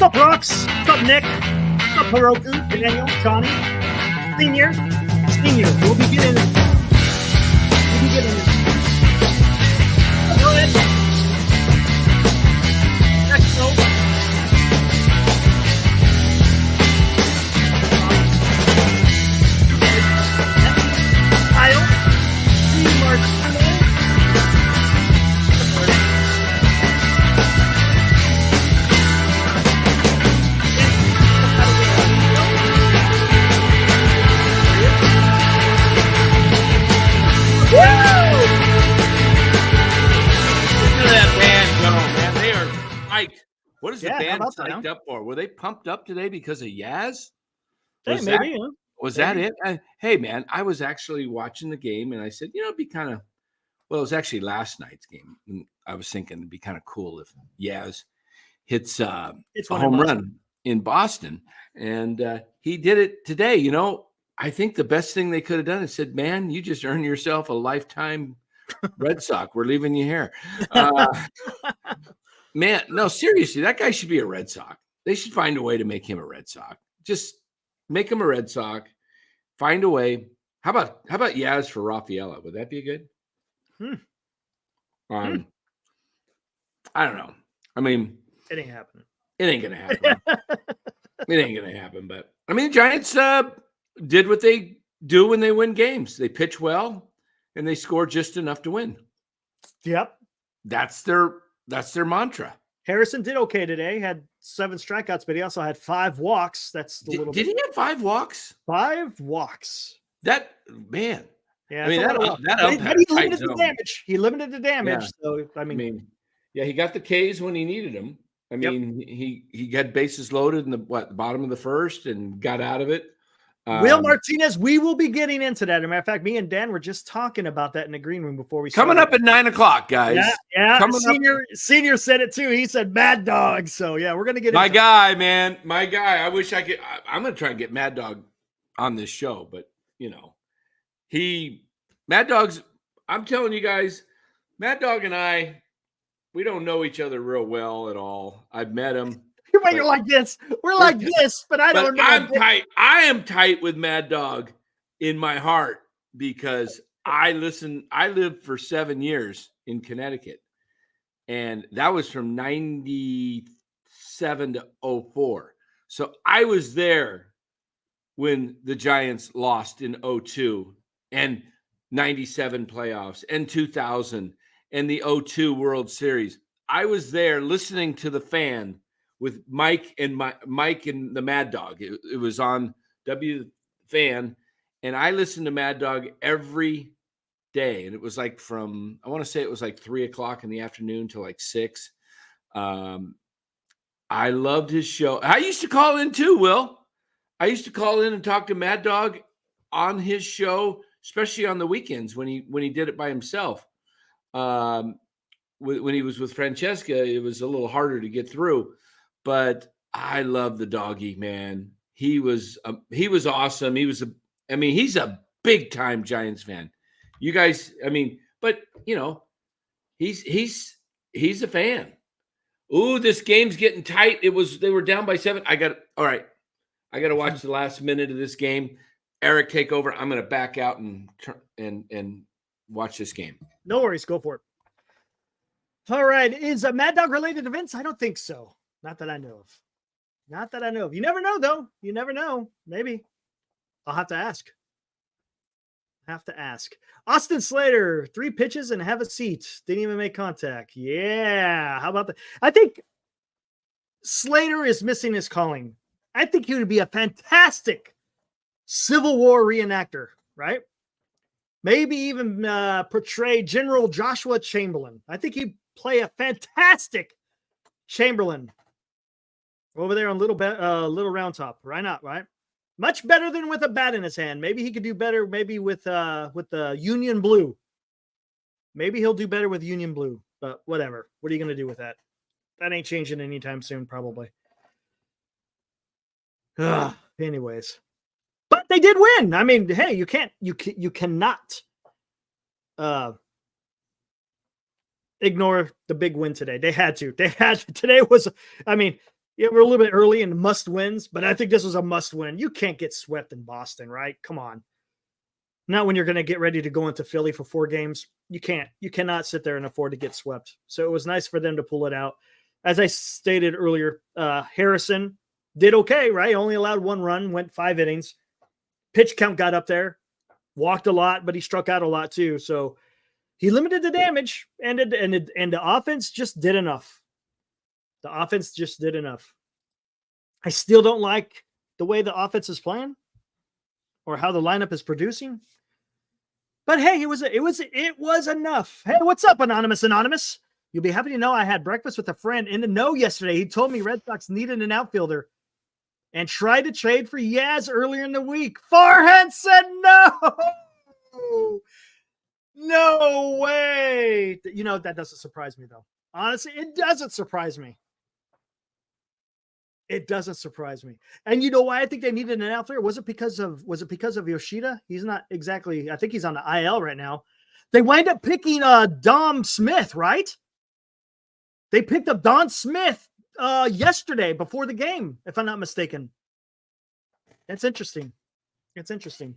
What's up, Rocks? What's up, Nick? What's up, Heroku, Daniel, Johnny, Senior? We'll be getting this. Go ahead. Next note. Kyle, What is the band psyched up for? Were they pumped up today because of Yaz? Was maybe. Was that it? Hey, man, I was actually watching the game, and I said, it'd be kind of, well, it was actually last night's game. And I was thinking it'd be kind of cool if Yaz hits a home run in Boston. And he did it today. I think the best thing they could have done is said, man, you just earned yourself a lifetime Red Sox. We're leaving you here. Man, no, seriously, that guy should be a Red Sox. They should find a way to make him a Red Sox. Just make him a Red Sox. Find a way. How about Yaz for Rafaela? Would that be good? I don't know. I mean, it ain't happening. It ain't gonna happen. It ain't gonna happen. But I mean, the Giants did what they do when they win games. They pitch well and they score just enough to win. Yep. That's their mantra. Harrison did okay today. Had 7 strikeouts, but he also had 5 walks. That's the little. Did he have 5 walks? 5 walks. That man. Yeah, I mean but he limited the damage. He limited the damage. Yeah. So I mean, yeah, he got the Ks when he needed them. I mean, he got bases loaded in the bottom of the first and got out of it. Will Martinez, we will be getting into that. As a matter of fact, me and Dan were just talking about that in the green room before we coming up at 9:00, guys. Yeah. Senior said it too. He said Mad Dog. So yeah, we're gonna get my guy, man. My guy. I wish I could. I'm gonna try and get Mad Dog on this show, but Mad Dog's. I'm telling you guys, Mad Dog and I, we don't know each other real well at all. I've met him. You're like this. We're like this, but I don't know. I'm tight. I am tight with Mad Dog in my heart because I lived for 7 years in Connecticut, and that was from 97 to 04. So I was there when the Giants lost in 02 and 97 playoffs and 2000 and the 02 World Series. I was there listening to the fan with Mike and the Mad Dog. It was on W Fan, and I listened to Mad Dog every day. And it was like I want to say it was like 3:00 in the afternoon till like 6. I loved his show. I used to call in too, Will. I used to call in and talk to Mad Dog on his show, especially on the weekends when he did it by himself. When he was with Francesca, it was a little harder to get through. But I love the doggy, man. He was awesome. He's a big time Giants fan. You guys, but he's a fan. Ooh, this game's getting tight. They were down by 7. I got to watch the last minute of this game. Eric, take over. I'm going to back out and watch this game. No worries, go for it. All right, is a Mad Dog related events? I don't think so. Not that I know of. You never know, though. You never know. Maybe. I'll have to ask. Austin Slater, 3 pitches and have a seat. Didn't even make contact. Yeah. How about that? I think Slater is missing his calling. I think he would be a fantastic Civil War reenactor, right? Maybe even portray General Joshua Chamberlain. I think he'd play a fantastic Chamberlain over there on Little Round Top. Why not, right? Much better than with a bat in his hand. Maybe he could do better maybe with the Union Blue. Maybe he'll do better with Union Blue, but whatever. What are you going to do with that? That ain't changing anytime soon, probably. Anyways. But they did win. I mean, hey, you cannot ignore the big win today. They had to. Today was, Yeah, we're a little bit early in must wins, but I think this was a must win. You can't get swept in Boston, right? Come on. Not when you're going to get ready to go into Philly for 4 games. You can't. You cannot sit there and afford to get swept. So it was nice for them to pull it out. As I stated earlier, Harrison did okay, right? Only allowed 1 run, went 5 innings. Pitch count got up there, walked a lot, but he struck out a lot too. So he limited the damage, and the offense just did enough. The offense just did enough. I still don't like the way the offense is playing or how the lineup is producing. But hey, it was enough. Hey, what's up, Anonymous? You'll be happy to know I had breakfast with a friend in the know yesterday. He told me Red Sox needed an outfielder and tried to trade for Yaz earlier in the week. Farhan said no. No way. You know, that doesn't surprise me, though. Honestly, it doesn't surprise me. It doesn't surprise me. And you know why I think they needed an outfielder? Was it because of Yoshida? He's not exactly, I think he's on the IL right now. They wind up picking Dom Smith, right? They picked up Don Smith yesterday before the game, if I'm not mistaken. That's interesting. It's interesting.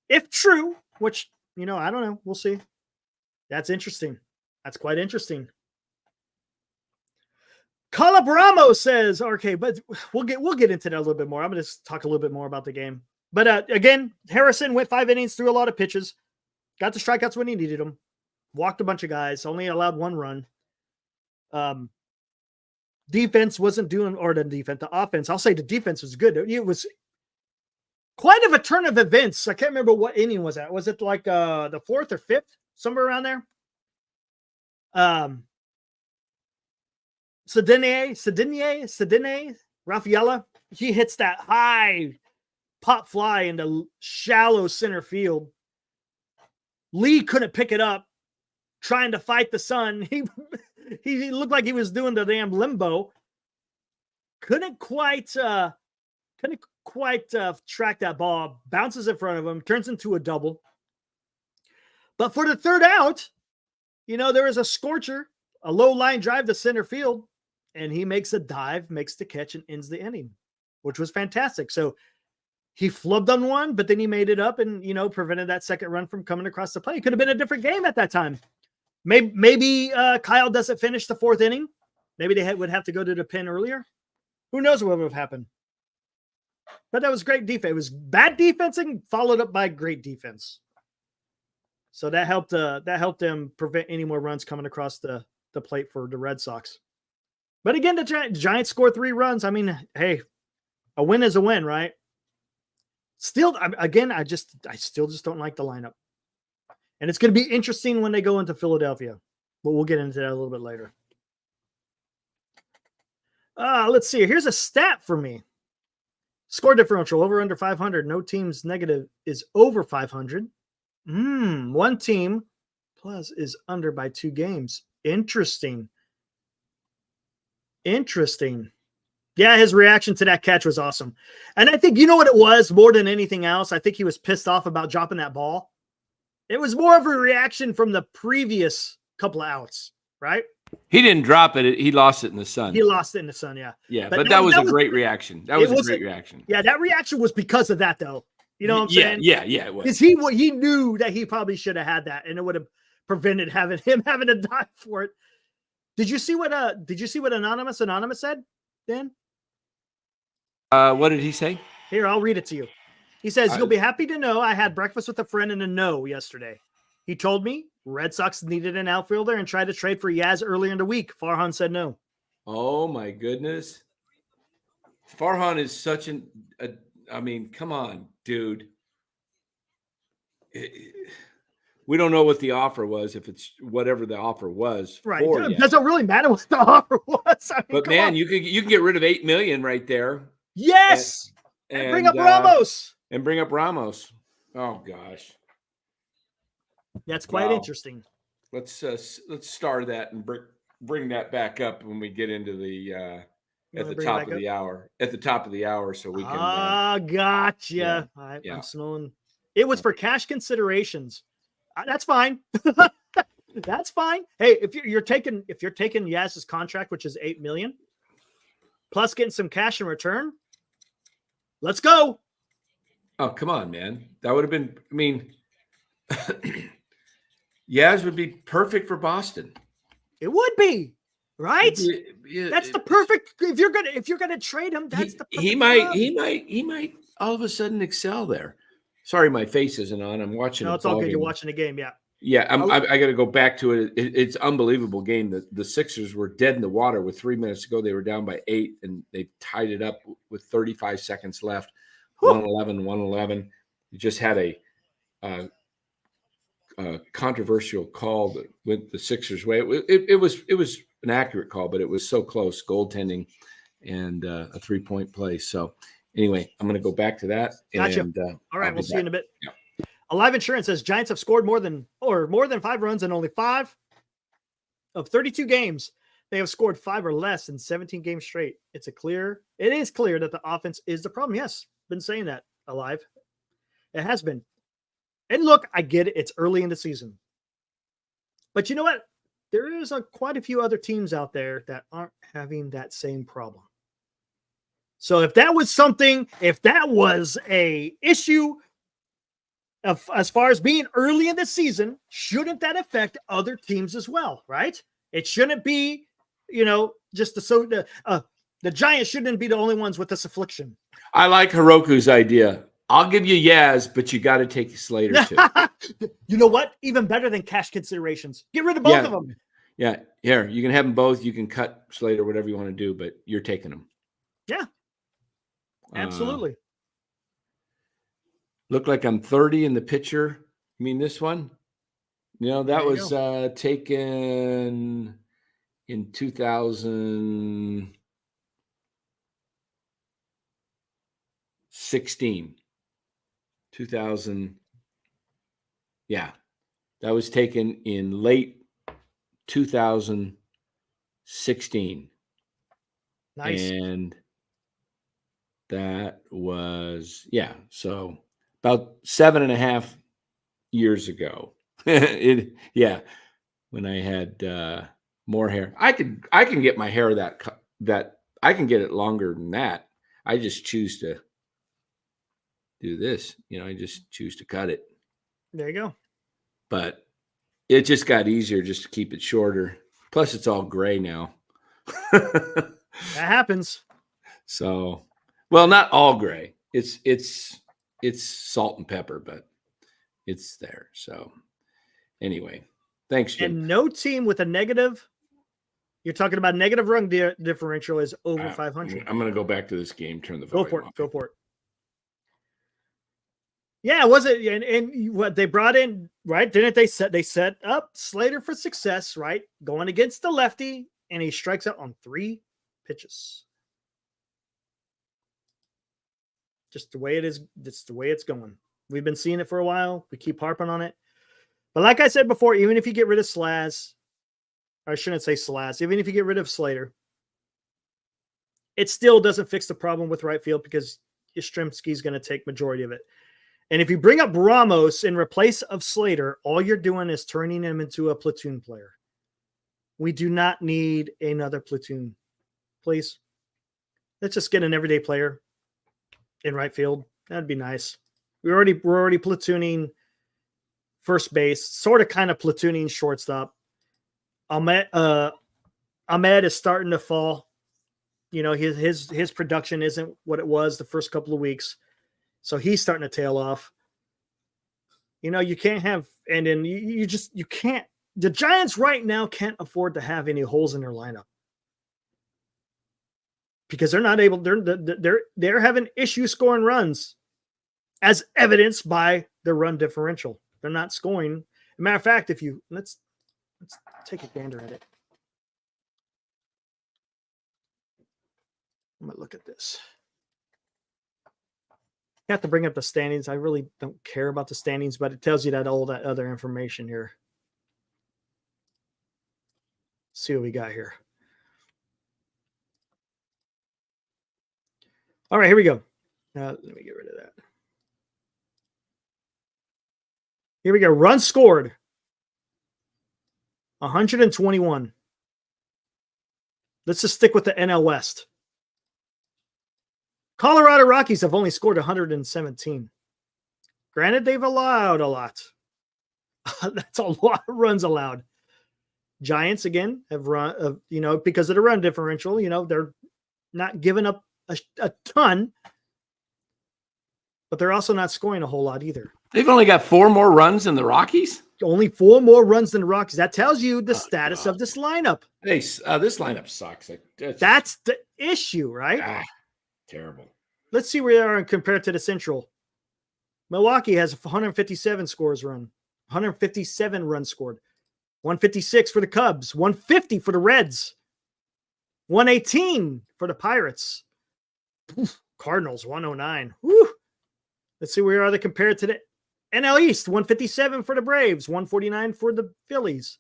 If true, which, you know, I don't know. We'll see. That's interesting. That's quite interesting. Calabramo says, okay, but we'll get into that a little bit more. I'm going to talk a little bit more about the game. But again, Harrison went 5 innings, threw a lot of pitches, got the strikeouts when he needed them, walked a bunch of guys, only allowed 1 run. Defense wasn't doing, or the offense, I'll say the defense was good. It was quite of a turn of events. I can't remember what inning was that. Was it like the 4th or 5th, somewhere around there? Sedene, Rafaela, he hits that high pop fly into shallow center field. Lee couldn't pick it up, trying to fight the sun. He looked like he was doing the damn limbo. Couldn't quite track that ball. Bounces in front of him, turns into a double. But for the 3rd out, you know, there is a scorcher, a low line drive to center field, and he makes a dive, makes the catch, and ends the inning, which was fantastic. So he flubbed on one, but then he made it up and, you know, prevented that second run from coming across the plate. It could have been a different game at that time. Maybe Kyle doesn't finish the 4th inning. Maybe they would have to go to the pen earlier. Who knows what would have happened? But that was great defense. It was bad defensing followed up by great defense. So that helped them prevent any more runs coming across the plate for the Red Sox. But again, the Giants scored 3 runs. I mean, hey, a win is a win, right? Still, again, I still just don't like the lineup. And it's going to be interesting when they go into Philadelphia. But we'll get into that a little bit later. Let's see. Here's a stat for me. Score differential over under 500. No team's negative is over 500. One team plus is under by 2 games. Interesting. Yeah, his reaction to that catch was awesome. And I think, you know what it was more than anything else? I think he was pissed off about dropping that ball. It was more of a reaction from the previous couple of outs, right? He didn't drop it. He lost it in the sun. He lost it in the sun, yeah. Yeah, but that was a great reaction. That was a great reaction. Yeah, that reaction was because of that, though. You know what I'm saying? Yeah, it was. Because he knew that he probably should have had that, and it would have prevented him having to die for it. Did you see what Anonymous said, Dan? What did he say? Here, I'll read it to you. He says, "You'll be happy to know I had breakfast with a friend in the know yesterday. He told me Red Sox needed an outfielder and tried to trade for Yaz earlier in the week. Farhan said no." Oh my goodness. Farhan is such I mean, come on, dude. We don't know what the offer was, if it's whatever the offer was. Right. It doesn't really matter what the offer was. I mean, but man, you can get rid of $8 million right there. Yes. And bring up Ramos. And bring up Ramos. Oh gosh. That's quite interesting. Let's start that and bring that back up when we get into the at the top of the hour. At the top of the hour, so we can. Gotcha. Yeah, I'm smelling. It was for cash considerations. That's fine. That's fine. Hey, if you're taking Yaz's contract, which is $8 million, plus getting some cash in return. Let's go. Oh, come on, man. That would have been, I mean, Yaz would be perfect for Boston. It would be, right? Yeah, That's the perfect. If you're gonna trade him, that's the perfect he might all of a sudden excel there. Sorry, my face isn't on. I'm watching. No, it's all good. You're watching the game, yeah. Yeah, I got to go back to it. It's unbelievable game. The Sixers were dead in the water with 3 minutes to go. They were down by 8, and they tied it up with 35 seconds left. 111. You just had a controversial call that went the Sixers' way. It was an accurate call, but it was so close. Goaltending and a 3-point play. So anyway, I'm going to go back to that. Gotcha. And, all right, we'll see you in a bit. Yeah. Alive Insurance says Giants have scored more than 5 runs in only 5 of 32 games. They have scored 5 or less in 17 games straight. It is clear that the offense is the problem. Yes, been saying that, Alive. It has been. And look, I get it. It's early in the season. But you know what? There is quite a few other teams out there that aren't having that same problem. So if that was a issue as far as being early in the season, shouldn't that affect other teams as well, right? It shouldn't be, just the Giants shouldn't be the only ones with this affliction. I like Hiroku's idea. I'll give you Yaz, but you got to take Slater too. You know what? Even better than cash considerations. Get rid of both of them. Yeah, here you can have them both. You can cut Slater, whatever you want to do, but you're taking them. Yeah, absolutely. Look like I'm 30 in the picture. I mean, this one, that was taken in 2016. 2000. Yeah, that was taken in late 2016. Nice. And that was, so about 7.5 years ago. When I had more hair. I can get my hair that I can get it longer than that. I just choose to do this. I just choose to cut it. There you go. But it just got easier just to keep it shorter. Plus, it's all gray now. That happens. So, well, not all gray. It's salt and pepper, but it's there. So, anyway, thanks, Jim. And no team with a negative. You're talking about negative run differential is over 500. I'm going to go back to this game. Turn the volume off. Go for it. Yeah, was it? And what they brought in, right? Didn't they set up Slater for success, right? Going against the lefty, and he strikes out on 3 pitches. Just the way it is. That's the way it's going. We've been seeing it for a while. We keep harping on it. But like I said before, even if you get rid of Slaz, or I shouldn't say Slaz, even if you get rid of Slater, it still doesn't fix the problem with right field because Yastrzemski's going to take majority of it. And if you bring up Ramos in replace of Slater, all you're doing is turning him into a platoon player. We do not need another platoon. Please. Let's just get an everyday player in right field. That'd be nice. We're already platooning first base, sort of kind of platooning shortstop. Ahmed is starting to fall. His production isn't what it was the first couple of weeks. So he's starting to tail off. You can't have, and then you can't. The Giants right now can't afford to have any holes in their lineup because they're not able. They're having issues scoring runs, as evidenced by the run differential. They're not scoring. As a matter of fact, if you let's take a gander at it. I'm gonna look at this. You have to bring up the standings. I really don't care about the standings, but it tells you that all that other information here. Let's see what we got here. All right, here we go. Let me get rid of that. Here we go. Runs scored. 121. Let's just stick with the NL West. Colorado Rockies have only scored 117. Granted, they've allowed a lot. That's a lot of runs allowed. Giants, again, have run, because of the run differential, they're not giving up a ton, but they're also not scoring a whole lot either. They've only got 4 more runs than the Rockies? Only 4 more runs than the Rockies. That tells you the status of this lineup. Hey, this lineup sucks. That's the issue, right? Terrible. Let's see where they are compared to the Central. Milwaukee has 157 scores run, 157 runs scored, 156 for the Cubs, 150 for the Reds, 118 for the Pirates. Cardinals, 109. Whew. Let's see where are they compared to the NL East. 157 for the Braves, 149 for the Phillies,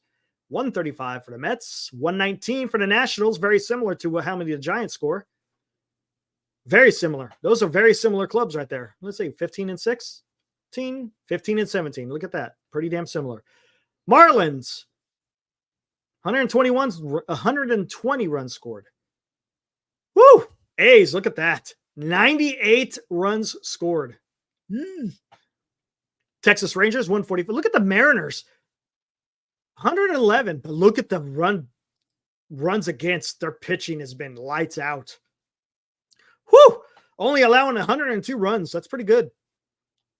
135 for the Mets, 119 for the Nationals. Very similar to how many the Giants score. Very similar. Those are very similar clubs right there. Let's see, 15 and 16, 15 and 17. Look at that. Pretty damn similar. Marlins, 120 runs scored. Woo! A's, look at that. 98 runs scored. Texas Rangers, 144. Look at the Mariners. 111. But look at the runs against. Their pitching has been lights out. Whew! Only allowing 102 runs. That's pretty good.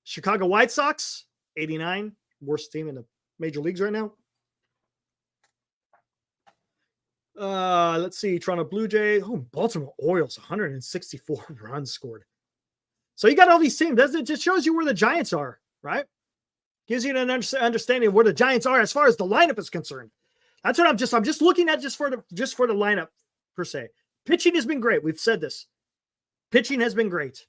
Chicago White Sox, 89. Worst team in the major leagues right now. Let's see. Toronto Blue Jays. Oh, Baltimore Orioles, 164 runs scored. So you got all these teams. It just shows you where the Giants are, right? Gives you an understanding of where the Giants are as far as the lineup is concerned. That's what I'm just looking at just for the lineup per se. Pitching has been great. We've said this. Pitching has been great.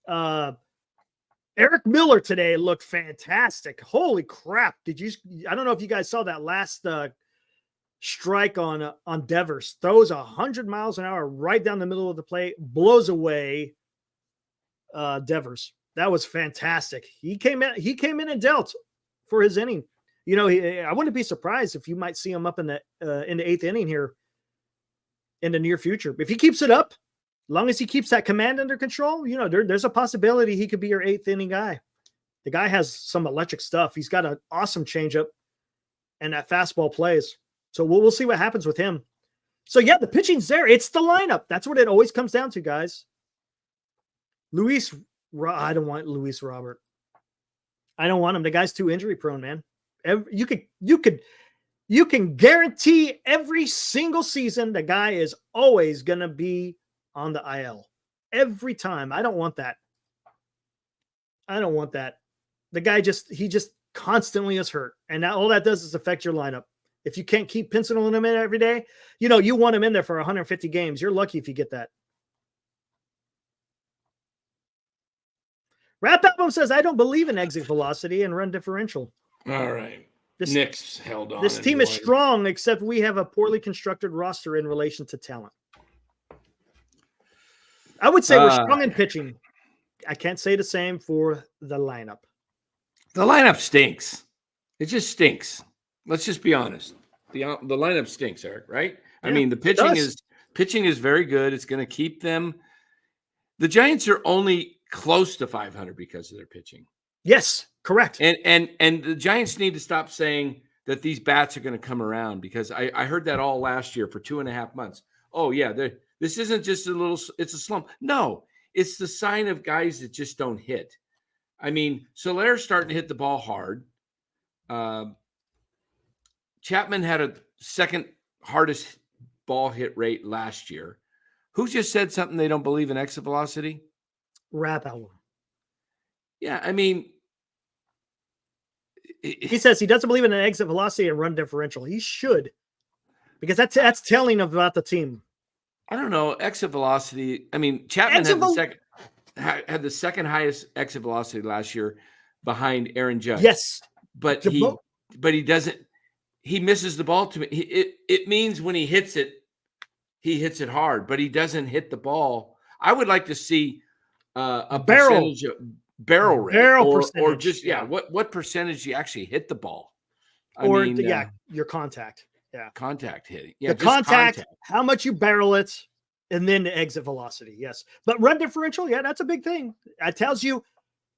Eric Miller today looked fantastic. Holy crap. I don't know if you guys saw that last strike on Devers. Throws 100 miles an hour right down the middle of the plate, blows away Devers. That was fantastic. He came in and dealt for his inning. I wouldn't be surprised if you might see him up in the 8th inning here in the near future. If he keeps it up, as long as he keeps that command under control, there's a possibility he could be your 8th inning guy. The guy has some electric stuff. He's got an awesome changeup, and that fastball plays. So we'll see what happens with him. So yeah, the pitching's there. It's the lineup. That's what it always comes down to, guys. I don't want Luis Robert. I don't want him. The guy's too injury prone, man. You can guarantee every single season the guy is always gonna be on the IL every time. I don't want that. The guy he just constantly is hurt, and all that does is affect your lineup. If you can't keep penciling him in every day, you want him in there for 150 games. You're lucky if you get that. Rap Album says, I don't believe in exit velocity and run differential. All right. Nick's held on. This team is strong, except we have a poorly constructed roster in relation to talent. I would say we're strong in pitching. I can't say the same for the lineup. The lineup stinks. It just stinks. Let's just be honest. The lineup stinks, Eric, right? Yeah, I mean, the pitching is very good. It's going to keep them. The Giants are only close to 500 because of their pitching. Yes, correct. And the Giants need to stop saying that these bats are going to come around, because I heard that all last year for 2.5 months. Oh yeah, this isn't just it's a slump. No, it's the sign of guys that just don't hit. I mean, Soler's starting to hit the ball hard. Chapman had a second hardest ball hit rate last year. Who just said something they don't believe in exit velocity? Rap Album. Yeah, I mean, he says he doesn't believe in an exit velocity and run differential. He should, because that's telling about the team. I don't know, exit velocity. I mean, Chapman had the second highest exit velocity last year behind Aaron Judge. Yes, but he doesn't. He misses the ball to me. It means when he hits it hard, but he doesn't hit the ball. I would like to see a percentage of barrel rate, or just what percentage you actually hit the ball, your contact, contact hitting, the contact. How much you barrel it And then the exit velocity, yes. But run differential, yeah, that's a big thing. That tells you,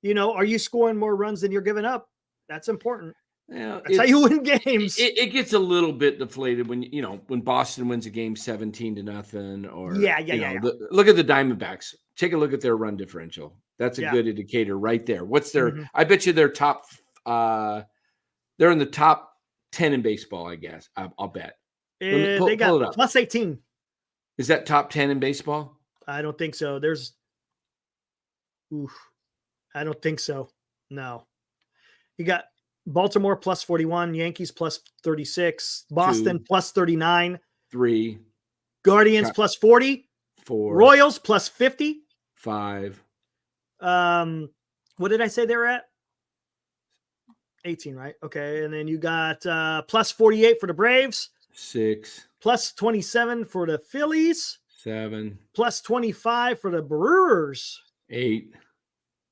are you scoring more runs than you're giving up? That's important. Yeah, That's how you win games. It gets a little bit deflated when Boston wins a game 17-0, or Yeah. look at the Diamondbacks. Take a look at their run differential. That's a good indicator right there. What's their? I bet you they're top. They're in the top 10 in baseball. I guess I'll bet. They got pull it up. plus 18. Is that top 10 in baseball? I don't think so. I don't think so. No. You got Baltimore plus 41, Yankees plus 36, Boston 2, plus 39, 3, Guardians plus 40, 4, Royals plus 50, 5. What did I say they were at? 18, right? Okay. And then you got plus 48 for the Braves, 6, plus 27 for the Phillies, 7, plus 25 for the Brewers, 8,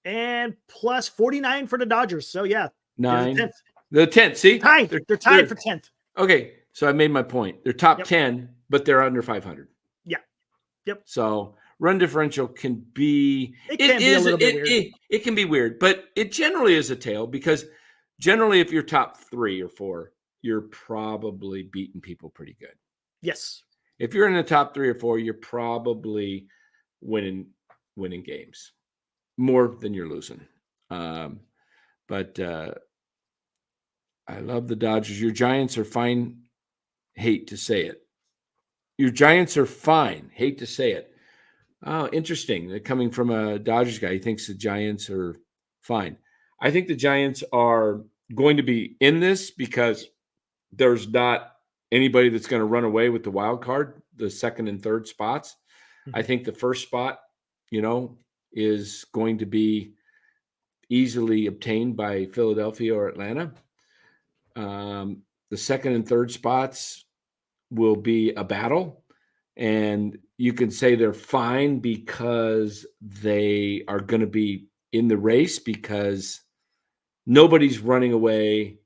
and plus 49 for the Dodgers. So yeah, 9. The 10th. See, they're tied for 10th. Okay, so I made my point. They're top 10, but they're under 500. Yeah. Yep. So run differential can be a little bit weird. It can be weird, but it generally is a tail, because generally if you're top 3 or 4, you're probably beating people pretty good. Yes. If you're in the top 3 or 4, you're probably winning games more than you're losing. But I love the Dodgers. Your Giants are fine. Hate to say it. Your Giants are fine. Hate to say it. Oh, interesting. They're coming from a Dodgers guy. He thinks the Giants are fine. I think the Giants are going to be in this because there's not anybody that's going to run away with the wild card, the second and third spots. Mm-hmm. I think the first spot, is going to be easily obtained by Philadelphia or Atlanta. The second and third spots will be a battle, and you can say they're fine because they are going to be in the race, because nobody's running away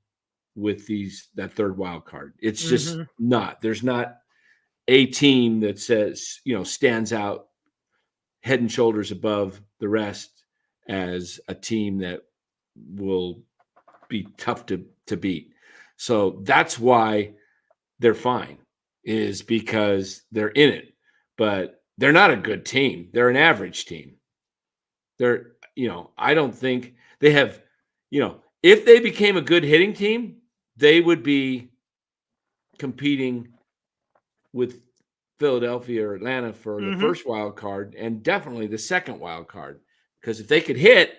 with that third wild card. It's just not. There's not a team that says, stands out head and shoulders above the rest as a team that will be tough to beat. So that's why they're fine, is because they're in it. But they're not a good team. They're an average team. They're, I don't think they have, if they became a good hitting team, they would be competing with Philadelphia or Atlanta for the first wild card, and definitely the second wild card. Because if they could hit,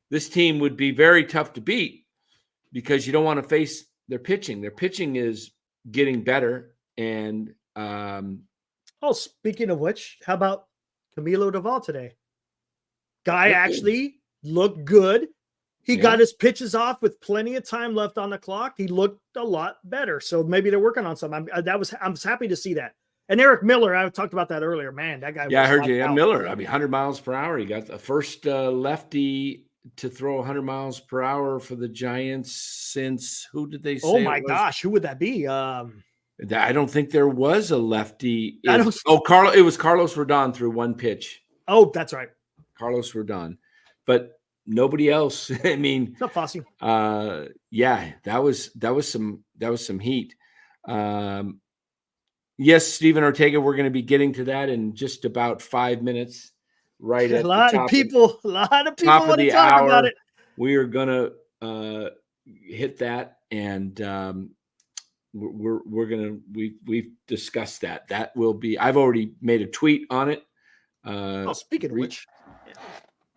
this team would be very tough to beat, because you don't want to face their pitching. Their pitching is getting better. And speaking of which, how about Camilo Doval today? Guy actually looked good. He got his pitches off with plenty of time left on the clock. He looked a lot better. So maybe they're working on something. I was happy to see that. And Eric Miller, I talked about that earlier. Man, that guy. Yeah, I heard you. Yeah, Miller. 100 miles per hour. He got the first lefty to throw 100 miles per hour for the Giants since, who did they say? Oh my gosh, who would that be? I don't think there was a lefty. It was Carlos Rodon through one pitch. Oh, that's right. Carlos Rodon. But nobody else. I mean, it's not Fossey. Yeah, that was some heat. Yes, Steven Ortega, we're going to be getting to that in just about 5 minutes. Right at a lot of people want to talk about it. We are going to hit that, and we've discussed that. That will be. I've already made a tweet on it. Speaking of which,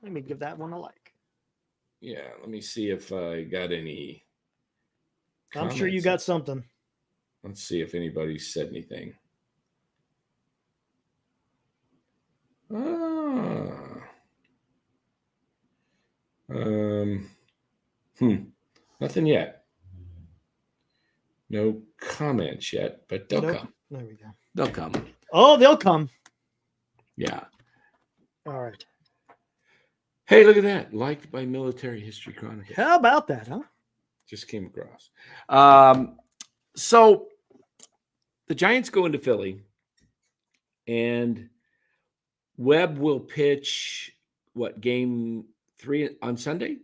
let me give that one a like. Yeah, let me see if I got any. I'm sure you got something. Let's see if anybody said anything. Nothing yet. No comments yet, but they'll come. There we go. They'll come. Oh, they'll come. Yeah. All right. Hey, look at that. Liked by Military History Chronicles. How about that, huh? Just came across. So the Giants go into Philly, and Webb will pitch game 3 on Sunday?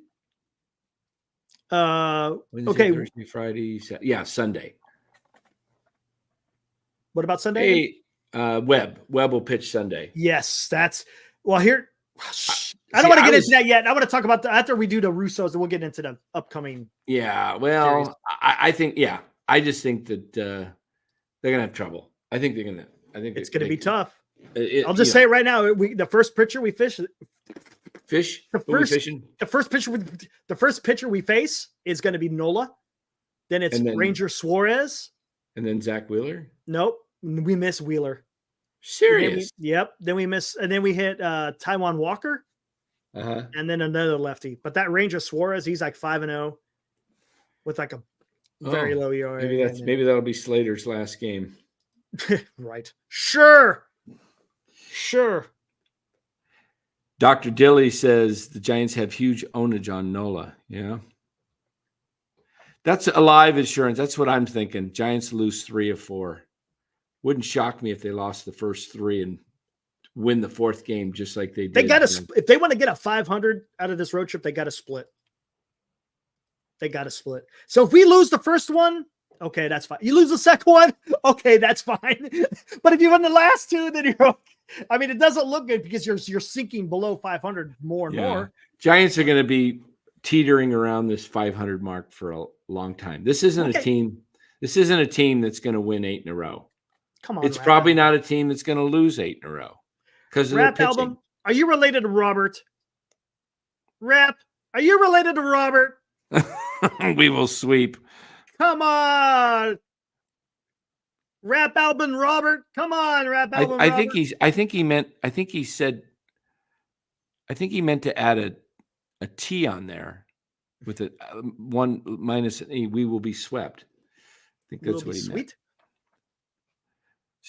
Wednesday, Okay. Thursday, Friday, Sunday. What about Sunday? Hey, Webb will pitch Sunday. Yes, here. I don't want to get into that yet. I want to talk about after we do the Russos, and we'll get into the upcoming. Yeah, well, I think, I just think that they're gonna have trouble. I think it's gonna be tough. I'll just say it right now. The first pitcher we fish. The first pitcher we face is going to be Nola. Then it's Ranger Suarez. And then Zach Wheeler. Nope, we miss Wheeler. Serious? Then we miss, and then we hit Taiwan Walker. And then another lefty. But that Ranger Suarez, he's like 5-0 with like a very low ERA. Maybe that'll be Slater's last game. Right. Sure. Dr. Dilly says the Giants have huge ownage on Nola. Yeah. That's a live insurance. That's what I'm thinking. Giants lose 3 of 4. Wouldn't shock me if they lost the first 3 and win the 4th game, just like they did. They got to, if they want to get a 500 out of this road trip, they got to split. So if we lose the first one, okay, that's fine. You lose the second one, okay, that's fine. But if you win the last 2, then you're okay. I mean, it doesn't look good because you're sinking below 500 more and more. Giants are going to be teetering around this 500 mark for a long time. This isn't a team. This isn't a team that's going to win 8 in a row. Come on, it's probably not a team that's going to lose 8 in a row because of their pitching. Album, are you related to Robert? Rap, are you related to Robert? We will sweep. Come on. Rap album Robert. Come on, rap album I Robert. I think he meant to add a T on there with a 1 minus an E. We will be swept. I think that's what he meant.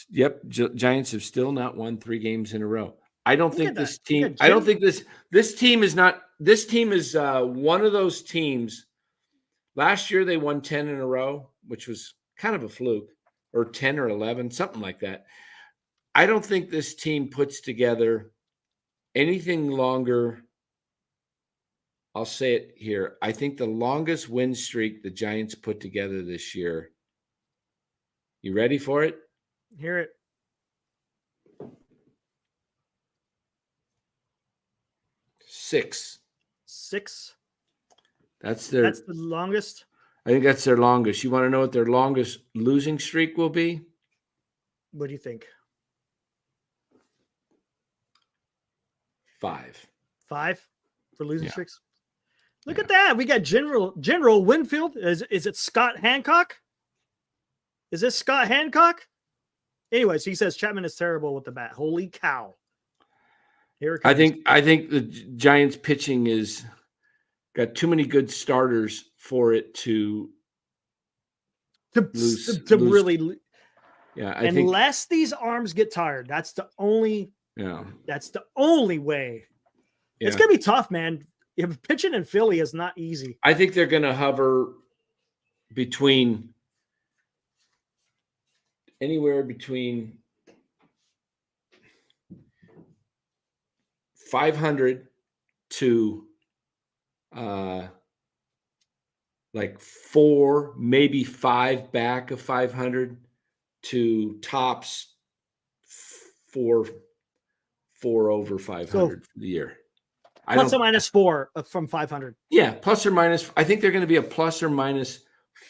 Yep. Giants have still not won 3 games in a row. I don't think this team, I don't think this team is one of those teams. Last year they won 10 in a row, which was kind of a fluke, or 10 or 11, something like that. I don't think this team puts together anything longer. I'll say it here. I think the longest win streak the Giants put together this year. You ready for it? Hear it. 6. That's the longest. I think that's their longest. You want to know what their longest losing streak will be? What do you think? 5. 5 for losing streaks? Look at that. We got General Winfield. Is it Scott Hancock? Is this Scott Hancock? Anyways, he says Chapman is terrible with the bat. Holy cow. Here it comes. I think the Giants pitching is got too many good starters for it to lose. Really. Yeah. Unless these arms get tired, that's the only way. Yeah. It's going to be tough, man. Pitching in Philly is not easy. I think they're going to hover anywhere between 500 to like 4, maybe 5 back of 500 to tops 4 over 500 for the year. Plus or minus 4 from 500. Yeah, plus or minus. I think they're going to be a plus or minus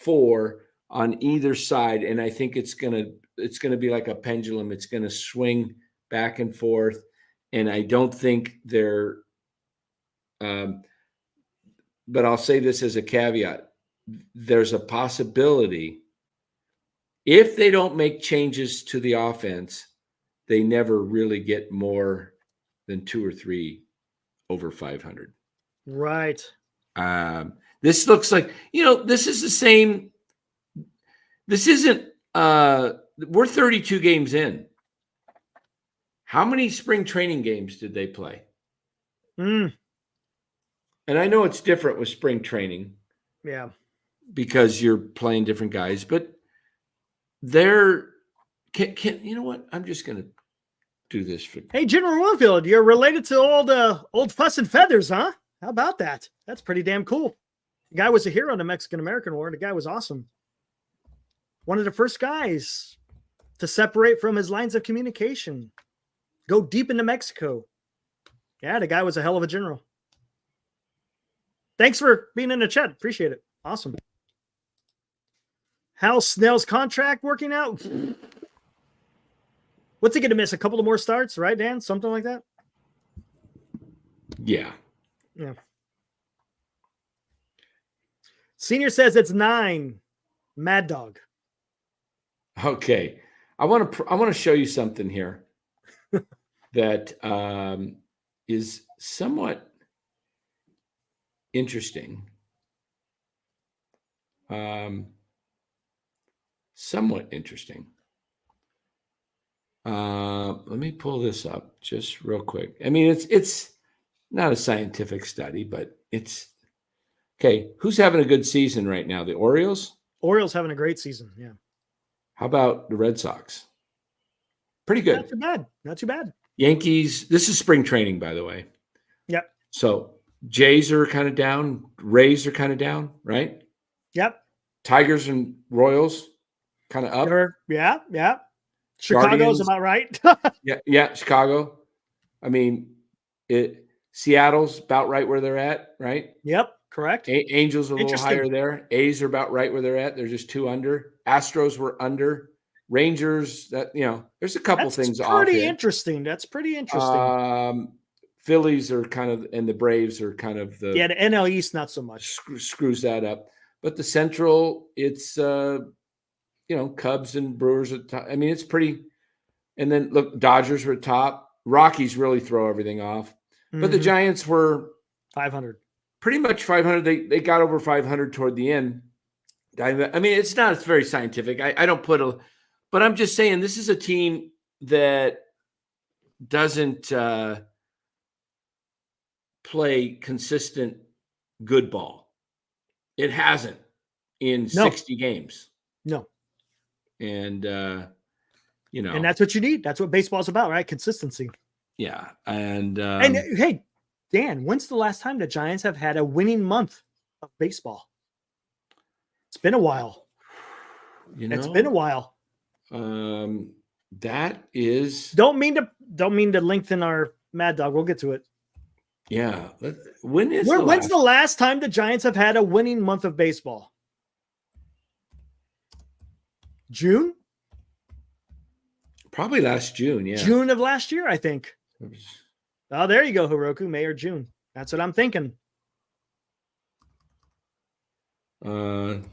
4 on either side, and I think it's going to be like a pendulum. It's going to swing back and forth, and I don't think they're. But I'll say this as a caveat: there's a possibility if they don't make changes to the offense, they never really get more than 2 or 3 over 500. Right. This looks like, this is the same. This isn't, we're 32 games in. How many spring training games did they play? And I know it's different with spring training. Yeah. Because you're playing different guys, but you know what? I'm just going to do this for. Hey, General Winfield, you're related to old Fuss and Feathers, huh? How about that? That's pretty damn cool. The guy was a hero in the Mexican-American War. The guy was awesome. One of the first guys to separate from his lines of communication. Go deep into Mexico. Yeah, the guy was a hell of a general. Thanks for being in the chat. Appreciate it. Awesome. How's Snell's contract working out? What's he going to miss? A couple of more starts, right, Dan? Something like that? Yeah. Yeah. Senior says it's 9. Mad Dog. Okay. I want to show you something here that is somewhat interesting. Somewhat interesting. Let me pull this up just real quick. I mean, it's not a scientific study, but it's okay. Who's having a good season right now? The Orioles? Orioles having a great season. Yeah. How about the Red Sox? Pretty good. Not too bad. Not too bad. Yankees. This is spring training, by the way. Yep. So Jays are kind of down. Rays are kind of down, right? Yep. Tigers and Royals kind of up. Yeah. Yeah. Chicago's Guardians, about right. yeah. Chicago. I mean, Seattle's about right where they're at, right? Yep. Correct. Angels are a little higher there. A's are about right where they're at. They're just 2 under. Astros were under. Rangers, there's a couple things off. Pretty interesting. That's pretty interesting. Phillies are kind of, and the Braves are kind of the NL East not so much. Screws that up. But the Central, it's Cubs and Brewers at top. I mean, it's pretty. And then look, Dodgers were at top. Rockies really throw everything off. But the Giants were 500. Pretty much 500. They got over 500 toward the end. I mean, it's very scientific. I don't put but I'm just saying this is a team that doesn't play consistent good ball. It hasn't in 60 games. No. And, and that's what you need. That's what baseball's about, right? Consistency. Yeah. And hey, Dan, when's the last time the Giants have had a winning month of baseball? It's been a while. It's been a while. That is. Don't mean to lengthen our Mad Dog. We'll get to it. Yeah. When's the last time the Giants have had a winning month of baseball? June? Probably last June, yeah. June of last year, I think. Oh, there you go, Hiroku. May or June. That's what I'm thinking. I'm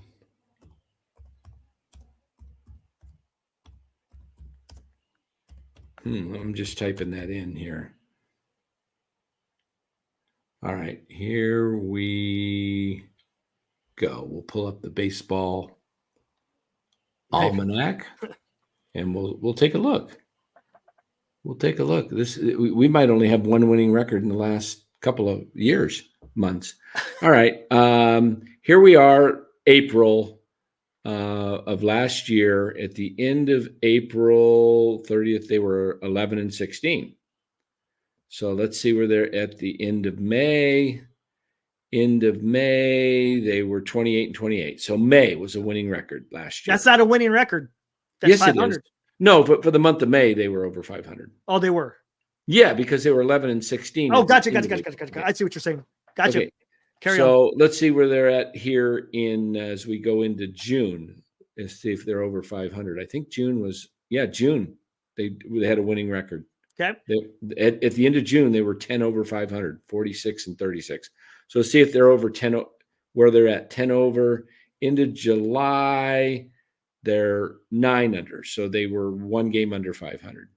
just typing that in here. All right, here we go. We'll pull up the baseball almanac, and we'll take a look. We'll take a look. We might only have one winning record in the last couple of months. All right, here we are, April of last year. At the end of April 30th, they were 11-16. So let's see where they're at the end of May. End of May, they were 28-28. So May was a winning record last year. That's not a winning record. That's yes, 500. it is. No, but for the month of May, they were over 500. Oh, they were. Yeah, because they were 11-16. Oh, gotcha. I see what you're saying. Gotcha. Okay. Carry on. Let's see where they're at here as we go into June and see if they're over 500. I think June was June. They had a winning record. Okay. At the end of June, they were 10 over 500, 46-36. So see if they're over 10, where they're at 10 over. Into July, they're 9 under. So they were 1 game under 500.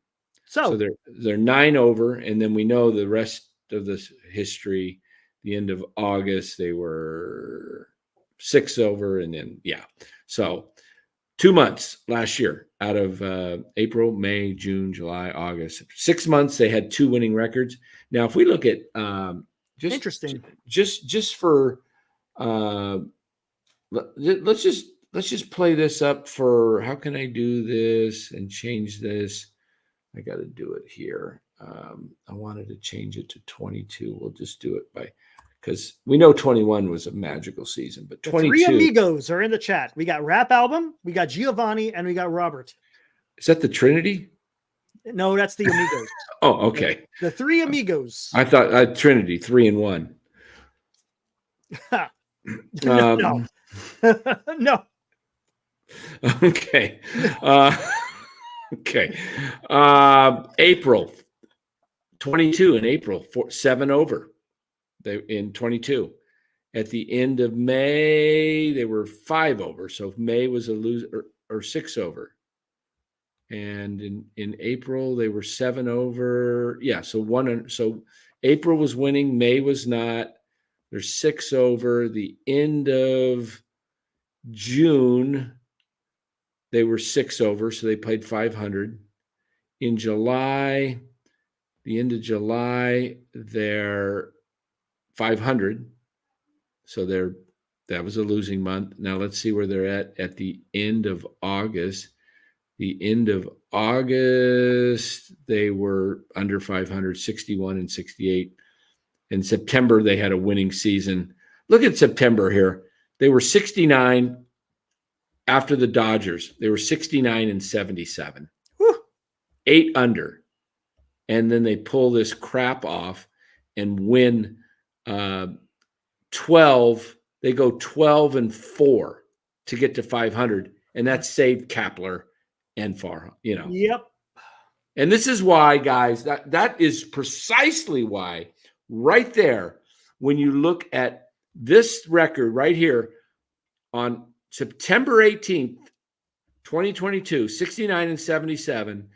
So they're 9 over. And then we know the rest of this history, the end of August, they were 6 over. And then, so 2 months last year out of April, May, June, July, August. 6 months, they had 2 winning records. Now, if we look at interesting, just for let's just play this up for, how can I do this and change this? I got to do it here. I wanted to change it to 22. We'll just do it because we know 21 was a magical season, but 22. The 3 amigos are in the chat. We got Rap Album, we got Giovanni, and we got Robert. Is that the Trinity? No, that's the amigos. Oh, okay. The 3 amigos. I thought Trinity, 3 and 1. No. No. Okay. Okay. April 22 in April, 7 over. They in 22. At the end of May, they were 5 over. So May was a loser or 6 over. And in April, they were 7 over. Yeah, so April was winning, May was not. They're 6 over. The end of June, they were 6 over, so they played 500. In July, the end of July, they're 500. So that was a losing month. Now let's see where they're at the end of August. The end of August, they were under 500, 61 and 68. In September, they had a winning season. Look at September here. They were 69 after the Dodgers. They were 69 and 77. Whew. 8 under. And then they pull this crap off and win 12. They go 12 and 4 to get to 500. And that saved Kapler and Farhan, Yep. And this is why, guys, that is precisely why right there, when you look at this record right here on September 18th, 2022, 69 and 77,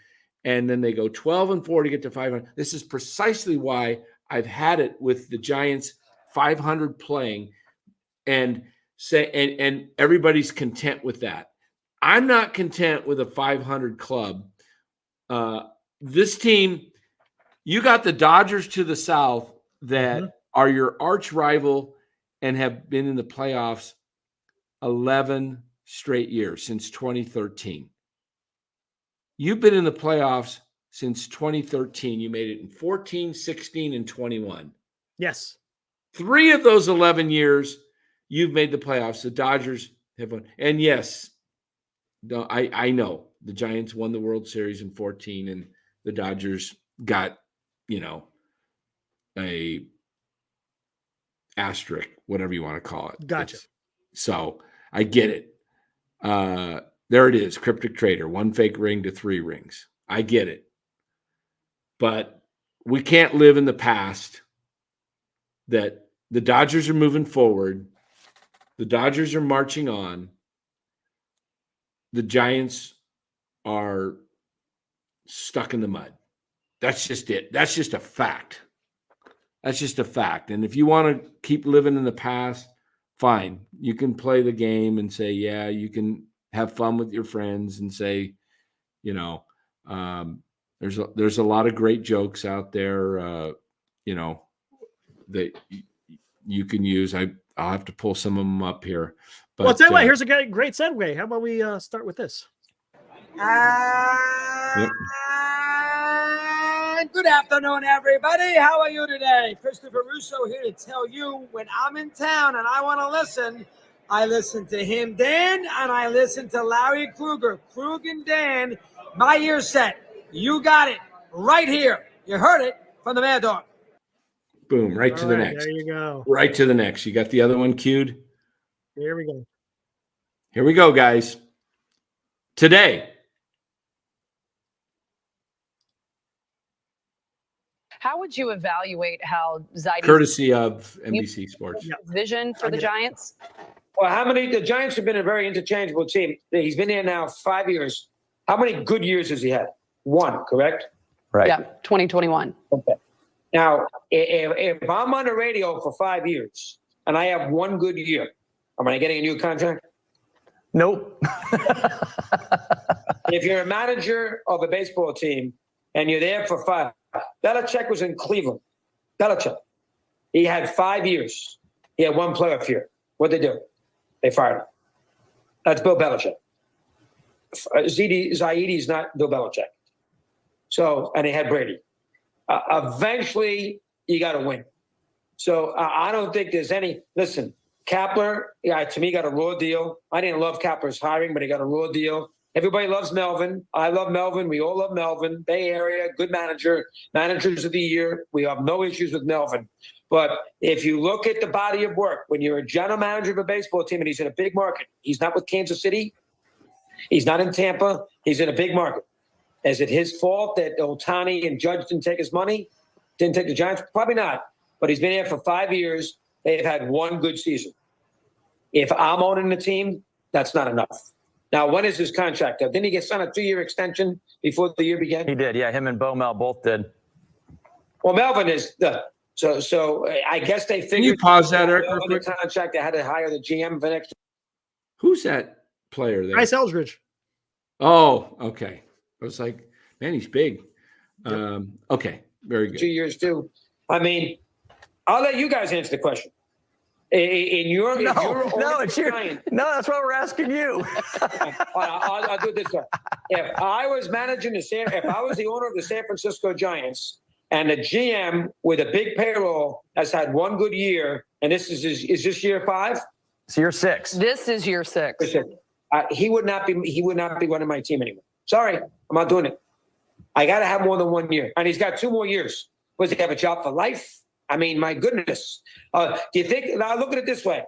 and then they go 12 and 4 to get to 500. This is precisely why I've had it with the Giants 500 playing and everybody's content with that. I'm not content with a 500 club. This team, you got the Dodgers to the south that are your arch rival and have been in the playoffs 11 straight years since 2013. You've been in the playoffs since 2013. You made it in 14, 16, and 21. Yes. 3 of those 11 years, you've made the playoffs. The Dodgers have won. And yes, I know the Giants won the World Series in 14 and the Dodgers got, a asterisk, whatever you want to call it. Gotcha. So I get it. There it is. Cryptic Trader, 1 fake ring to 3 rings. I get it. But we can't live in the past that the Dodgers are moving forward. The Dodgers are marching on. The Giants are stuck in the mud. That's just it. That's just a fact. That's just a fact. And if you want to keep living in the past, fine. You can play the game and say, yeah, you can have fun with your friends and say, there's a lot of great jokes out there, that you can use. I'll have to pull some of them up here. But, well, I'll tell you what, here's a great segue. How about we start with this? Yep. Good afternoon, everybody. How are you today? Christopher Russo here to tell you when I'm in town and I want to listen, I listen to him, Dan, and I listen to Larry Kruger. Krug and Dan, my ear set. You got it right here. You heard it from the Mad Dog. Boom, right to the next. There you go. Right to the next. You got the other one queued? Here we go. Here we go, guys. Today. How would you evaluate how Zaidi's Courtesy of NBC Sports. vision for the Giants? Well, the Giants have been a very interchangeable team. He's been here now 5 years. How many good years has he had? 1, correct? Right. Yeah, 2021. Okay. Now, if I'm on the radio for 5 years and I have 1 good year, am I getting a new contract? Nope. If you're a manager of a baseball team and you're there for 5, Belichick was in Cleveland. Belichick. He had 5 years. He had 1 playoff year. What'd they do? They fired him. That's Bill Belichick. Zaidi's not Bill Belichick. So, and they had Brady. Eventually, you got to win. So I don't think there's any. Listen, Kapler, to me, got a raw deal. I didn't love Kapler's hiring, but he got a raw deal. Everybody loves Melvin. I love Melvin. We all love Melvin. Bay Area, good manager, managers of the year. We have no issues with Melvin. But if you look at the body of work, when you're a general manager of a baseball team and he's in a big market, he's not with Kansas City. He's not in Tampa. He's in a big market. Is it his fault that Ohtani and Judge didn't take his money? Didn't take the Giants? Probably not. But he's been here for 5 years. They've had one good season. If I'm owning the team, that's not enough. Now, when is his contract up? Didn't he get signed a 2-year extension before the year began? He did, yeah. Him and Bo Mel both did. Well, Melvin is so I guess they figured. Can you pause that, Eric? The contract, they had to hire the GM for next. Who's that player there? Bryce Eldridge. Oh, okay. I was like, man, he's big. Okay, very good. 2 years too. I mean, I'll let you guys answer the question. No, that's what we're asking you. I'll do it this way. If I was the owner of the San Francisco Giants and the GM with a big payroll has had one good year, and is this year 5? It's year 6. This is year 6. He would not be running my team anymore. Sorry, I'm not doing it. I got to have more than 1 year, and he's got 2 more years. Was he have a job for life? I mean, my goodness. Do you think? Now look at it this way.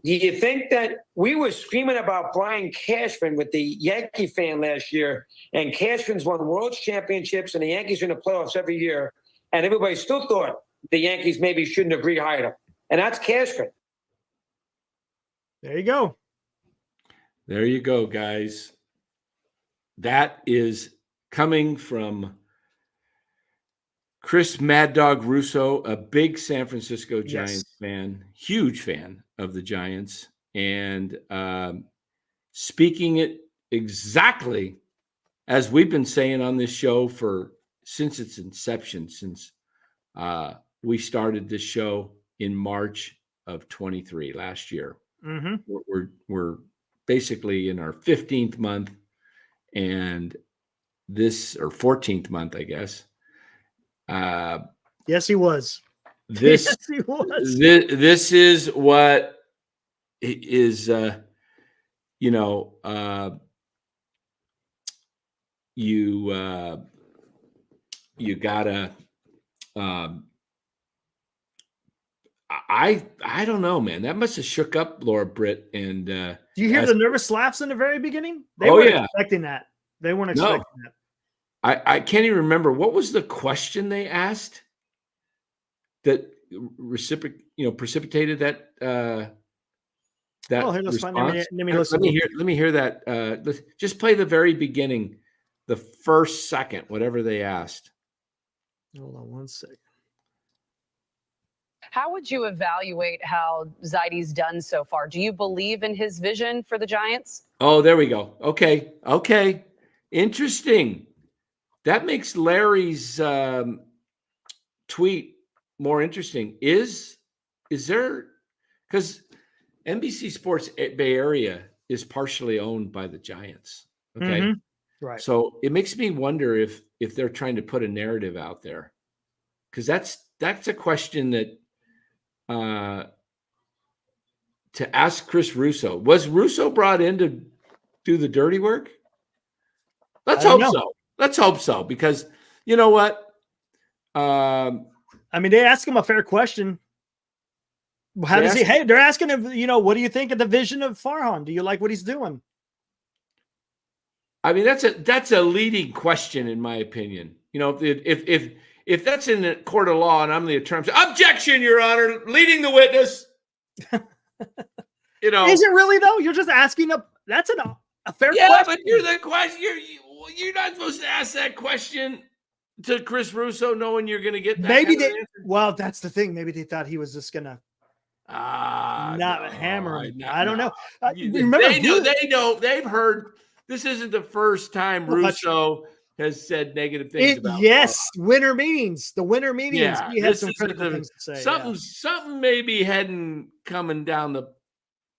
Do you think that we were screaming about Brian Cashman with the Yankee fan last year, and Cashman's won world championships, and the Yankees are in the playoffs every year, and everybody still thought the Yankees maybe shouldn't have rehired him, and that's Cashman. There you go. There you go, guys. That is coming from Chris Mad Dog Russo, a big San Francisco Giants fan, huge fan of the Giants, and speaking it exactly as we've been saying on this show since its inception, since we started this show in March of 23 last year. Mm-hmm. We're basically in our 15th month, and this, or 14th month, I guess. Yes, he was. This yes, he was. This is what is you gotta I don't know, man. That must have shook up Laura Britt and do you hear the nervous laughs in the very beginning? They weren't expecting that. They weren't expecting that. I can't even remember what was the question they asked that precipitated that response. Let me hear that. Just play the very beginning, the first second, whatever they asked. Hold on 1 second. How would you evaluate how Zaidi's done so far? Do you believe in his vision for the Giants? Oh, there we go. Okay. Interesting. That makes Larry's tweet more interesting. Is there, because NBC Sports Bay Area is partially owned by the Giants. Okay. Mm-hmm. Right. So it makes me wonder if they're trying to put a narrative out there, because that's a question that to ask Chris Russo. Was Russo brought in to do the dirty work? Let's hope so. Let's hope so, because you know what? I mean, they ask him a fair question. How does he? Hey, they're asking him. What do you think of the vision of Farhan? Do you like what he's doing? I mean, that's a leading question, in my opinion. If that's in the court of law and I'm the attorney, objection, Your Honor, leading the witness. Is it really though? You're just asking that's a fair question. Yeah, but you're the question. You're not supposed to ask that question to Chris Russo, knowing you're going to get that. Maybe well, that's the thing. Maybe they thought he was just going to hammer him. I don't know. Remember, they know. They've heard. This isn't the first time Russo has said negative things about. Yes, winter meetings. The winter meetings. Yeah, he had some critical things to say. Something may be coming down the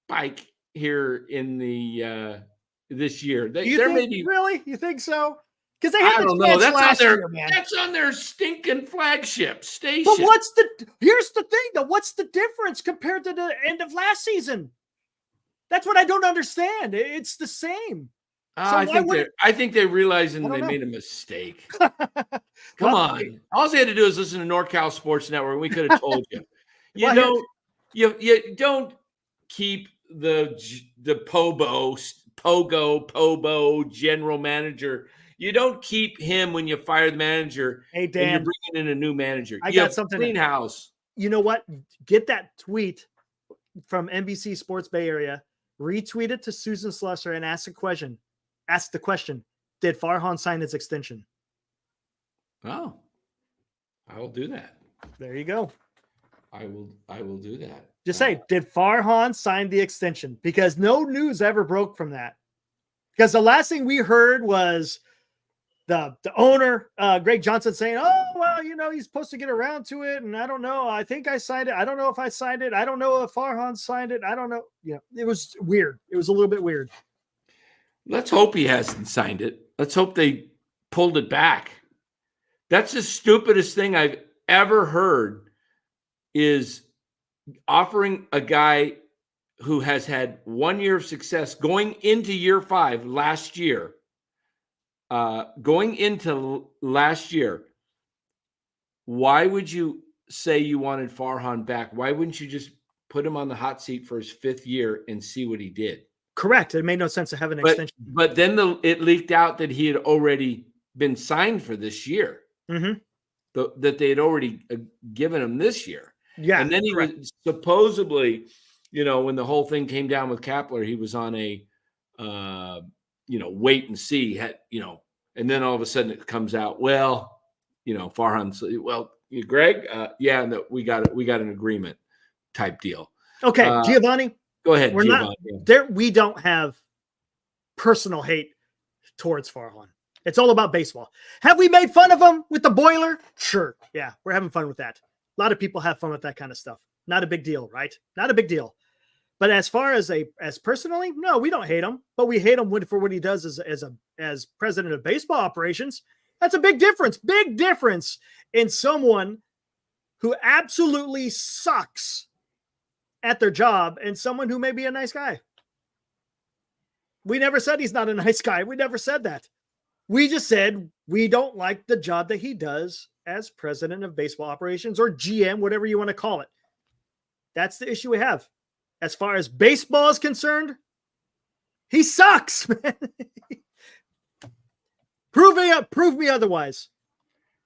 pike here in the this year. Really? You think so? Because they had I the don't know. chance That's on last their year, man. that's on their stinking flagship station. But here's the thing though. What's the difference compared to the end of last season? That's what I don't understand. It's the same. I think they're realizing they made a mistake. Come on. All they had to do is listen to NorCal Sports Network, and we could have told you. You don't keep the Pogo general manager. You don't keep him when you fire the manager. Hey, Dan, and you're bringing in a new manager. I got something. Clean house. You know what? Get that tweet from NBC Sports Bay Area. Retweet it to Susan Slusser and ask the question. Did Farhan sign his extension? Oh, I will do that. There you go. I will do that. Just say, did Farhan sign the extension? Because no news ever broke from that. Because the last thing we heard was the owner, Greg Johnson, saying, oh, well, he's supposed to get around to it. And I don't know. I think I signed it. I don't know if I signed it. I don't know if Farhan signed it. I don't know. It was weird. It was a little bit weird. Let's hope he hasn't signed it. Let's hope they pulled it back. That's the stupidest thing I've ever heard, is offering a guy who has had 1 year of success going into year 5 last year. Going into last year, why would you say you wanted Farhan back? Why wouldn't you just put him on the hot seat for his 5th year and see what he did? Correct. It made no sense to have an extension. But then it leaked out that he had already been signed for this year. Mm-hmm. That they had already given him this year. Yeah. And then he was supposedly, when the whole thing came down with Kapler, he was on a, wait and see, and then all of a sudden it comes out, well, Farhan, well, Greg, no, we got an agreement type deal. Okay. Giovanni. Go ahead. We're Giovanni. not there. We don't have personal hate towards Farhan. It's all about baseball. Have we made fun of him with the boiler? Sure. Yeah. We're having fun with that. A lot of people have fun with that kind of stuff. Not a big deal, right? Not a big deal. But as far as personally, no, we don't hate him, but we hate him for what he does as president of baseball operations. That's a big difference. Big difference in someone who absolutely sucks at their job and someone who may be a nice guy. We never said he's not a nice guy. We never said that. We just said we don't like the job that he does as president of baseball operations, or GM, whatever you want to call it. That's the issue we have. As far as baseball is concerned, he sucks, man. Prove me otherwise.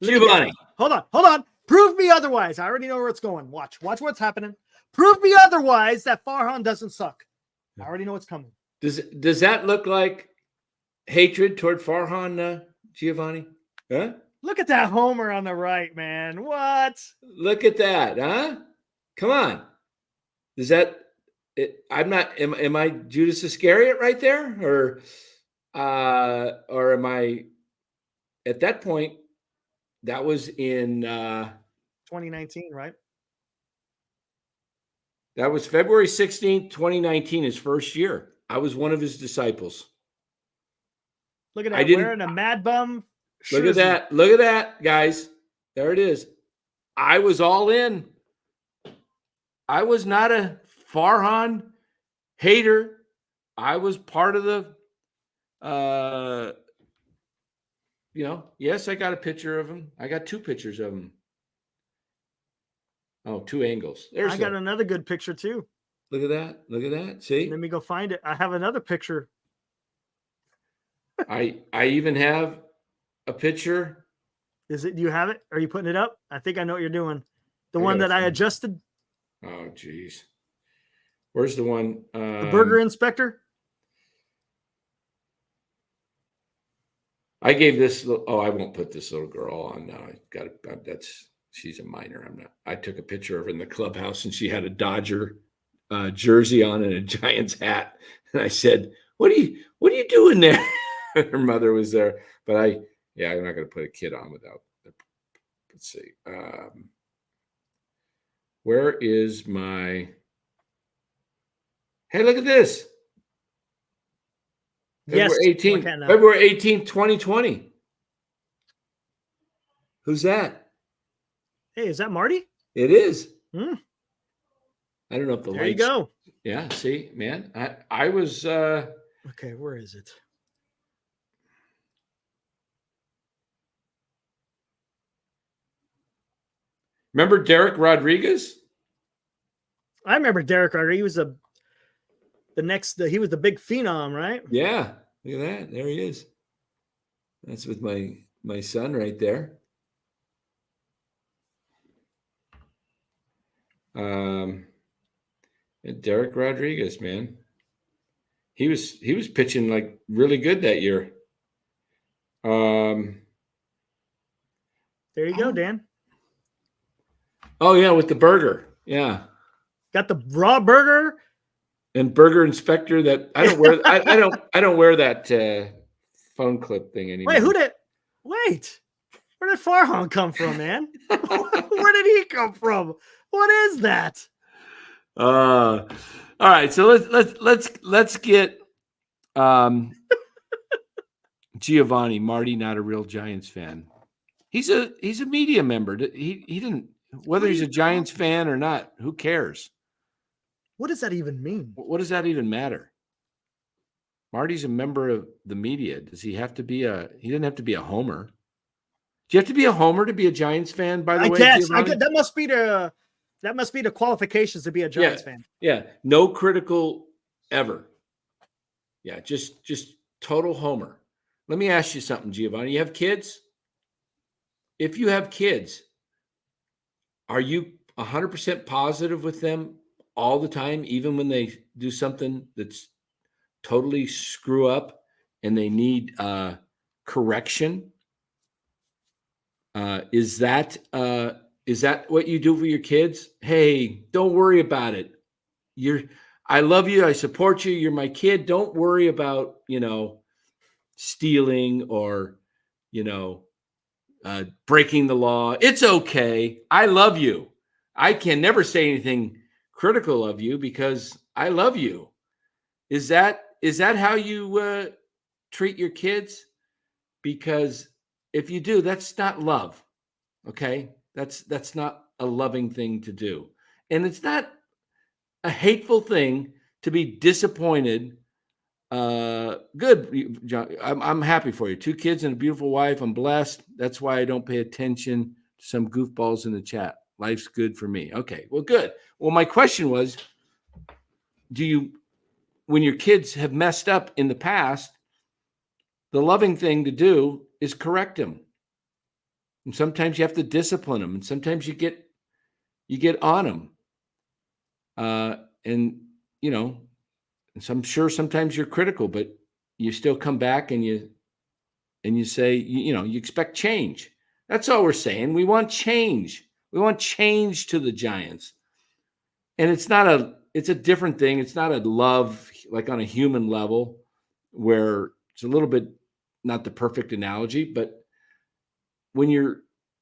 Giovanni. Hold on. Prove me otherwise. I already know where it's going. Watch what's happening. Prove me otherwise that Farhan doesn't suck. I already know what's coming. Does that look like hatred toward Farhan, Giovanni? Huh? Look at that homer on the right, man. What? Look at that, huh? Come on. Is that it? I'm not. Am I Judas Iscariot right there, or am I? At that point, that was in 2019, right? That was February 16th, 2019, his first year. I was one of his disciples. Look at that, wearing a Mad Bum Look at that. Look at that, guys. There it is. I was all in. I was not a Farhan hater. I was part of the, yes, I got a picture of him. I got 2 pictures of him. Oh, 2 angles. I got another good picture too. Look at that. Look at that. See? Let me go find it. I have another picture. I even have a picture. Is it? Do you have it? Are you putting it up? I think I know what you're doing. The one that I adjusted. Oh, geez. Where's the one? The burger inspector. I gave this. I won't put this little girl on now. She's a minor. I'm not. I took a picture of her in the clubhouse, and she had a Dodger jersey on and a Giants hat. And I said, "What are you doing there?" Her mother was there, but I'm not going to put a kid on without. Let's see. Where is my? Hey, look at this. Yes, February 18th, 2020. Who's that? Hey, is that Marty? It is. Hmm. I don't know if the There you lights. go. Yeah. See, man, I was. Okay, where is it? Remember Derek Rodriguez? I remember Derek Rodriguez. He was he was the big phenom, right? Yeah. Look at that. There he is. That's with my son right there. Derek Rodriguez, man. He was pitching like really good that year. There you go, Dan. Oh yeah, with the burger. Yeah. Got the raw burger And Burger Inspector that I don't wear. I don't wear that phone clip thing anymore. Wait, where did Farhan come from, man? Where did he come from? What is that? All right, so let's get Giovanni. Marty, not a real Giants fan. He's a media member. He didn't, whether he's a Giants fan or not. Who cares? What does that even mean? What does that even matter? Marty's a member of the media. Does he have to be he didn't have to be a homer. Do you have to be a homer to be a Giants fan, by the way? I guess that must be the qualifications to be a Giants fan. Yeah. No critical ever. Yeah, just total homer. Let me ask you something, Giovanni. You have kids? If you have kids, are you 100% positive with them all the time, even when they do something that's totally screw up and they need correction? Is that what you do for your kids? Hey, don't worry about it. I love you. I support you. You're my kid. Don't worry about, stealing or, breaking the law. It's okay. I love you. I can never say anything critical of you because I love you. Is that how you treat your kids? Because if you do, that's not love. Okay? That's not a loving thing to do. And it's not a hateful thing to be disappointed. Good, John. I'm happy for you. 2 kids and a beautiful wife. I'm blessed. That's why I don't pay attention to some goofballs in the chat. Life's good for me. Okay, well, good. Well, my question was, when your kids have messed up in the past, the loving thing to do is correct them. And sometimes you have to discipline them, and sometimes you get on them. So I'm sure sometimes you're critical, but you still come back and you say, you expect change. That's all we're saying. We want change. We want change to the Giants. And it's a different thing. It's not a love like on a human level where it's a little bit not the perfect analogy, but when you're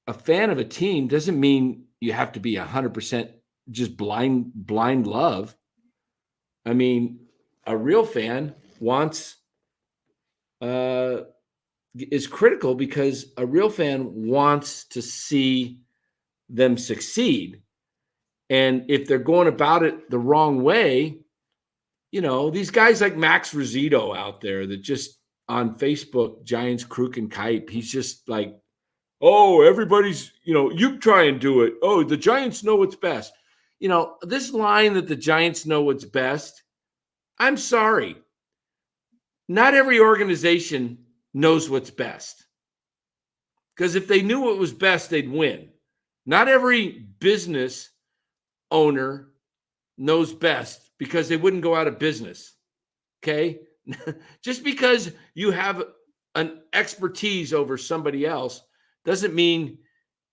a fan of a team doesn't mean you have to be 100% just blind love. I mean, a real fan is critical because a real fan wants to see them succeed. And if they're going about it the wrong way, these guys like Max Rizzuto out there that just on Facebook, Giants Crook and Kite, he's just like, oh, everybody's, you try and do it. Oh, the Giants know what's best. This line that the Giants know what's best, I'm sorry. Not every organization knows what's best. Because if they knew what was best, they'd win. Not every business owner knows best because they wouldn't go out of business. Okay? Just because you have an expertise over somebody else doesn't mean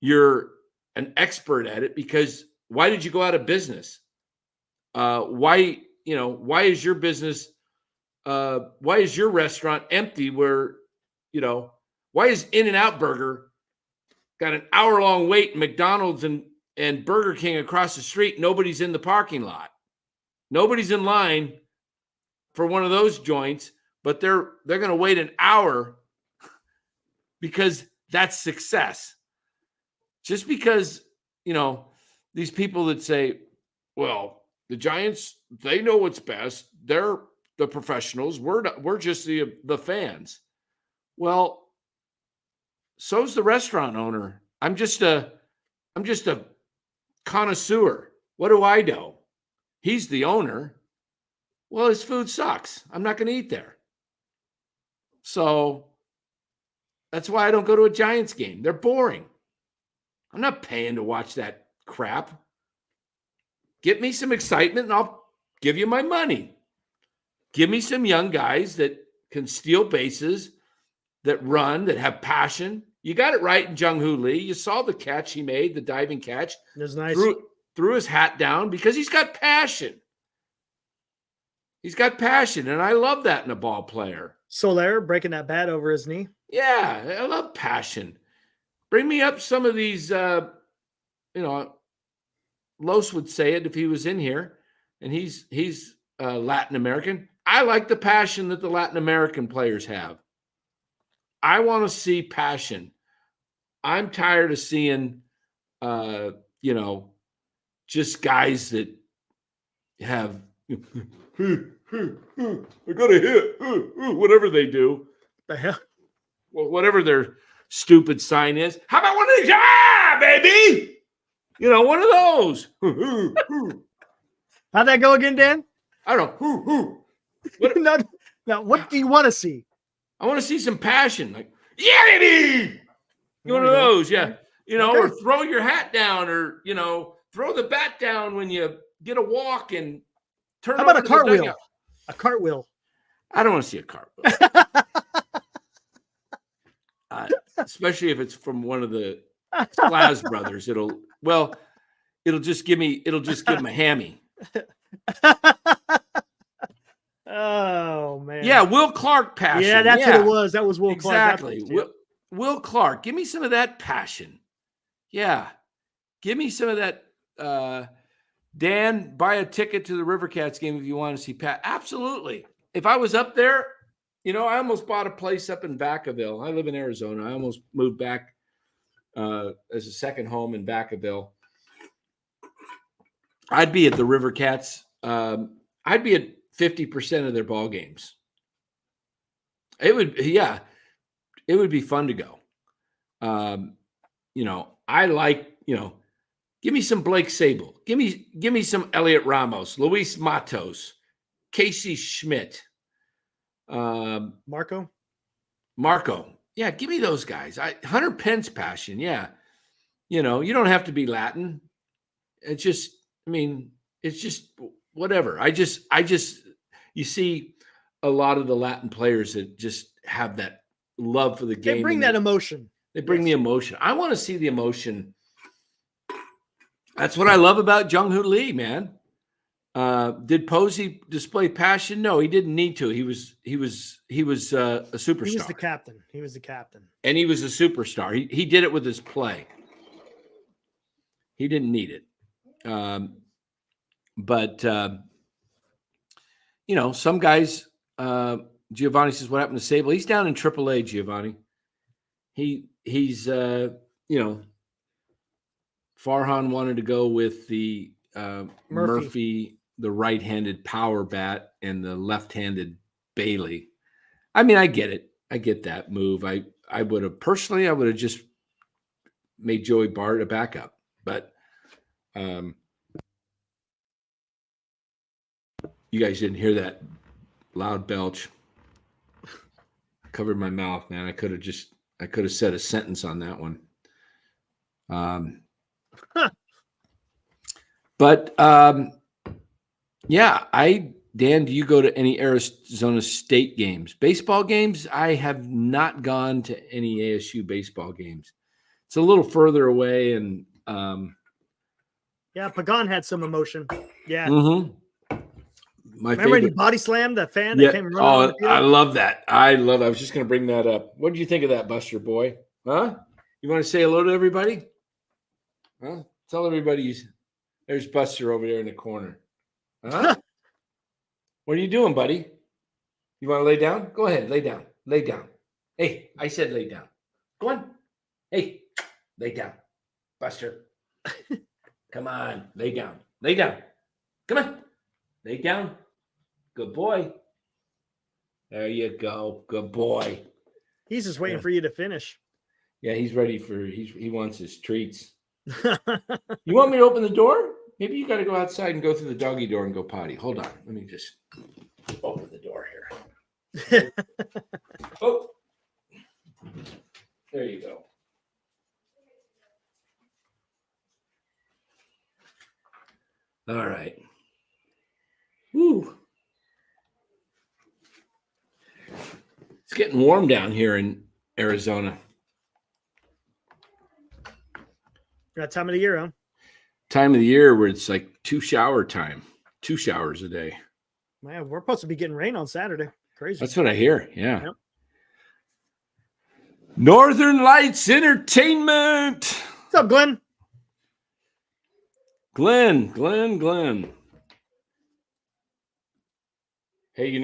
you're an expert at it, because why did you go out of business? Why is your business, why is your restaurant empty where, why is In-N-Out Burger got an hour-long wait in McDonald's and Burger King across the street? Nobody's in the parking lot. Nobody's in line for one of those joints, but they're going to wait an hour because that's success. just because, these people that say, well, the Giants, they know what's best. They're the professionals. We're just the fans. Well, so's the restaurant owner. I'm just a connoisseur. What do I know? He's the owner. Well, his food sucks. I'm not going to eat there. So that's why I don't go to a Giants game. They're boring. I'm not paying to watch that crap. Get me some excitement and I'll give you my money. Give me some young guys that can steal bases, that run, that have passion. You got it right in Jung-Hoo Lee. You saw the catch he made, the diving catch. It was nice. Threw his hat down because he's got passion. He's got passion, and I love that in a ball player. Soler breaking that bat over his knee. Yeah, I love passion. Bring me up some of these, Los would say it if he was in here, and he's Latin American. I like the passion that the Latin American players have. I want to see passion. I'm tired of seeing, just guys that have, I got a hit, whatever they do. The hell? Well, whatever their stupid sign is. How about one of these? Baby! One of those. How'd that go again, Dan? I don't know. What, now, what do you want to see? I want to see some passion. Like, yeah, baby! One of those, yeah. Or throw your hat down or, throw the bat down when you get a walk and turn. How about a cartwheel? A cartwheel. I don't want to see a cartwheel. Especially if it's from one of the Splash brothers. It'll just give him a hammy. Oh man. Yeah, Will Clark passion. Yeah, that's what it was. That was Will Clark. Exactly. Will Clark. Give me some of that passion. Yeah. Give me some of that. Dan, buy a ticket to the River Cats game if you want to see Pat. Absolutely. If I was up there, I almost bought a place up in Vacaville. I live in Arizona. I almost moved back as a second home in Vacaville. I'd be at the River Cats. I'd be at 50% of their ball games. It would be fun to go. I like, give me some Blake Sable. Give me some Elliot Ramos, Luis Matos, Casey Schmidt. Marco. Yeah, give me those guys. Hunter Pence passion. Yeah. You don't have to be Latin. It's just whatever. You see a lot of the Latin players that just have that love for the game. They bring that emotion. They bring the emotion. I want to see the emotion. That's what I love about Jung-Hoo Lee, man. Did Posey display passion? No, he didn't need to. He was a superstar. He was the captain. And he was a superstar. He did it with his play. He didn't need it. But some guys, Giovanni says, what happened to Sable? He's down in AAA, Giovanni. He's Farhan wanted to go with the Murphy, the right-handed power bat, and the left-handed Bailey. I mean, I get it. I get that move. I would have just made Joey Bart a backup, but you guys didn't hear that loud belch. I covered my mouth, man. I could have said a sentence on that one. But Dan, do you go to any Arizona State games? Baseball games? I have not gone to any ASU baseball games. It's a little further away, and Pagan had some emotion. Yeah. Mm-hmm. Remember when he body slammed the fan that came running? I love that. I was just going to bring that up. What did you think of that, Buster boy? Huh? You want to say hello to everybody? Huh? Tell everybody there's Buster over there in the corner. Huh? What are you doing, buddy? You want to lay down? Go ahead. Lay down. Lay down. Hey, I said lay down. Go on. Hey, lay down. Buster. Come on. Lay down. Lay down. Come on. Lay down. Good boy. There you go. Good boy. He's just waiting for you to finish. Yeah, he's ready he wants his treats. You want me to open the door? Maybe you got to go outside and go through the doggy door and go potty. Hold on. Let me just open the door here. Oh. There you go. All right. Woo. It's getting warm down here in Arizona. That time of the year, huh? Time of the year where it's like 2 showers a day. Man, we're supposed to be getting rain on Saturday. Crazy. That's what I hear. Yeah. Yep. Northern Lights Entertainment. What's up, Glenn? Glenn. Hey,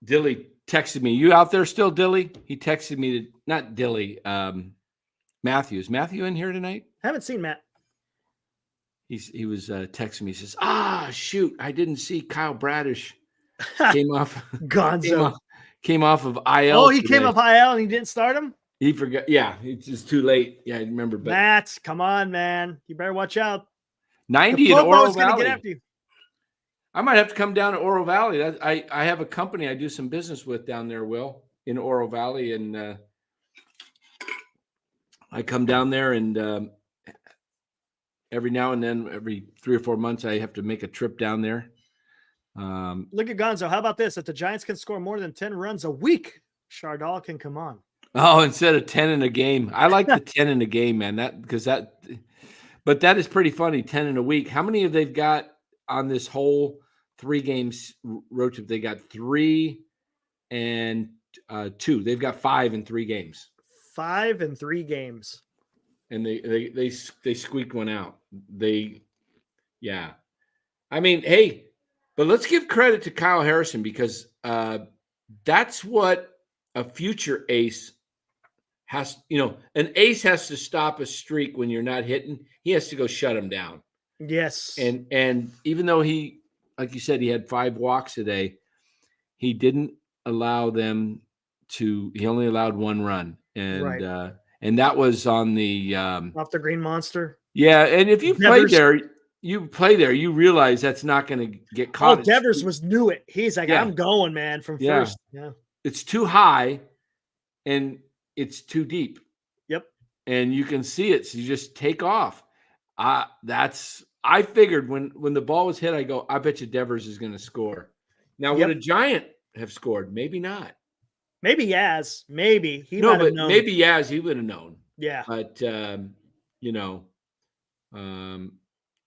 Dilly texted me. You out there still, Dilly? He texted me not Dilly, Matthew. Is Matthew in here tonight? Haven't seen Matt. He was texting me. He says, shoot, I didn't see Kyle Bradish came off Gonzo. Came off of IL. Oh, he came off IL and he didn't start him? He forgot. Yeah, it's just too late. Yeah, I remember. But Matt, come on, man. You better watch out. 90 in Oro gonna Valley. get after you. I might have to come down to Oro Valley. I have a company I do some business with down there, Will, in Oro Valley. And I come down there and every now and then, every 3 or 4 months, I have to make a trip down there. Look at Gonzo. How about this? If the Giants can score more than 10 runs a week, Chardal can come on. Oh, instead of 10 in a game. I like the 10 in a game, man. But that is pretty funny, 10 in a week. How many have they got on this whole 3 games road trip? They got 3 and 2. They've got 5 in 3 games. 5 in 3 games. And they squeaked one out. Yeah. I mean, hey, but let's give credit to Kyle Harrison because that's what a future ace has. An ace has to stop a streak when you're not hitting. He has to go shut him down. Yes. And even though he, like you said, he had 5 walks today, he didn't allow them to. He only allowed 1 run, and right. And that was on the off the Green Monster. Yeah, and if you play there, you realize that's not going to get caught. Oh, Devers knew it. He's like, I'm going, man, from first. Yeah. It's too high and it's too deep. Yep. And you can see it. So you just take off. I figured when the ball was hit, I go, I bet you Devers is going to score. Now, would a Giant have scored? Maybe not. Maybe Yaz. Maybe he no, might but have known. Maybe Yaz, he would have known. Yeah. But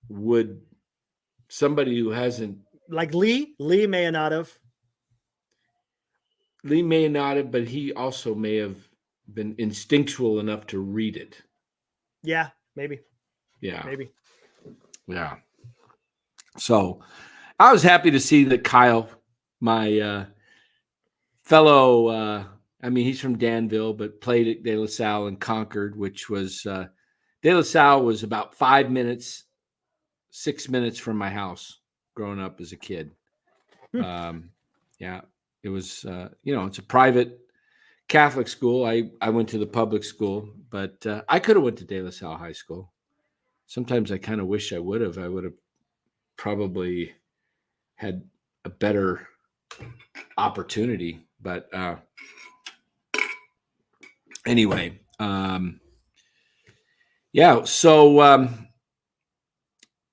would somebody who hasn't like Lee may not have. Lee may not have, but he also may have been instinctual enough to read it. Yeah, maybe. Yeah. Maybe. Yeah. So I was happy to see that Kyle, my fellow, he's from Danville, but played at De La Salle and Concord, which was De La Salle was about 6 minutes from my house growing up as a kid. Yeah, it was, it's a private Catholic school. I went to the public school, but I could have went to De La Salle High School. Sometimes I kind of wish I would have. I would have probably had a better opportunity, but anyway, yeah. So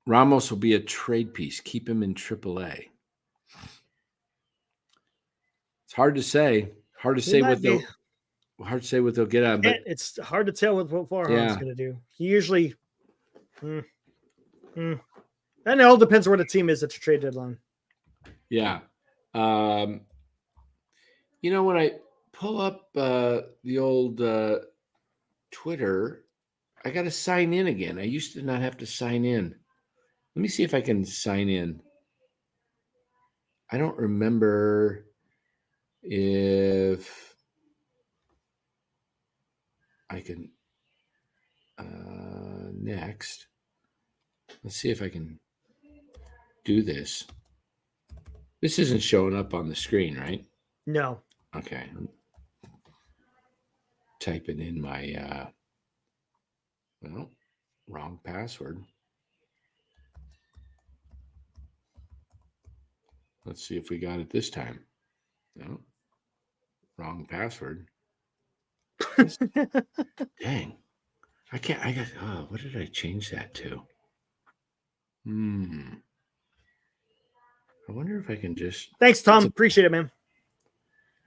Ramos will be a trade piece. Keep him in AAA. It's hard to say. Hard to say what they'll get out. But it's hard to tell what Farhan's going to do. He usually, and it all depends where the team is at the trade deadline. Yeah. When I pull up the old Twitter, I got to sign in again. I used to not have to sign in. Let me see if I can sign in. I don't remember if I can. next. Let's see if I can do this. This isn't showing up on the screen, right? No. Okay. Typing in my, well, wrong password. Let's see if we got it this time. No, wrong password. Dang. I can't, what did I change that to? I wonder if I can just. Thanks, Tom. Appreciate it, man.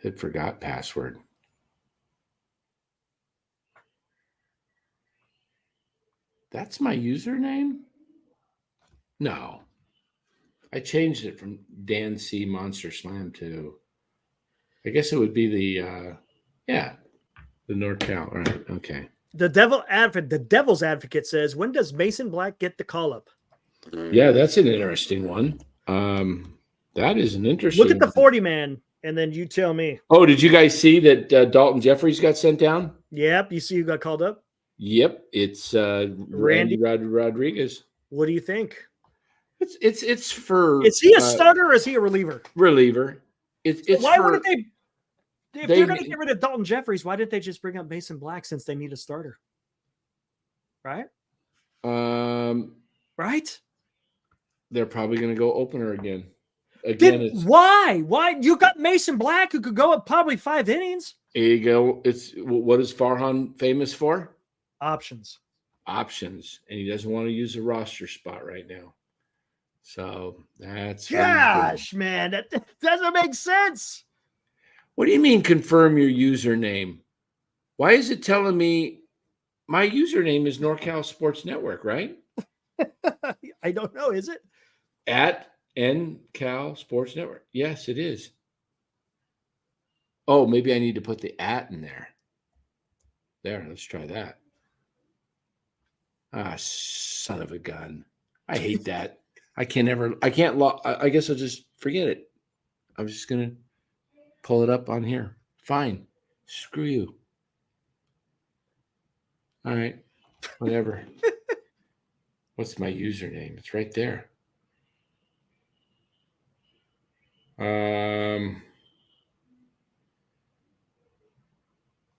Hit forgot password. That's my username? No. I changed it from Dan C. Monster Slam to, I guess it would be the NorCal. All right. Okay. The Devil's Advocate says, when does Mason Black get the call up? Yeah, that's an interesting one. That is an interesting. Look at the 40 man, and then you tell me. Oh, did you guys see that Dalton Jeffries got sent down? Yep. You see who got called up? Yep, it's Randy Rodriguez. What do you think? It's for. Is he a starter or is he a reliever? Reliever. It's why for, wouldn't they? If they're going to get rid of Dalton Jeffries, why didn't they just bring up Mason Black since they need a starter? Right. Right. They're probably going to go opener again. Why? Why? You got Mason Black who could go up probably 5 innings. There you go. It's what is Farhan famous for? Options. And he doesn't want to use a roster spot right now. So that's gosh, man, that doesn't make sense. What do you mean confirm your username? Why is it telling me my username is NorCal Sports Network, right? I don't know. Is it? At NCal Sports Network. Yes, it is. Oh, maybe I need to put the at in there. There, let's try that. Ah, son of a gun. I hate that. I can't I guess I'll just forget it. I'm just going to pull it up on here. Fine. Screw you. All right. Whatever. What's my username? It's right there.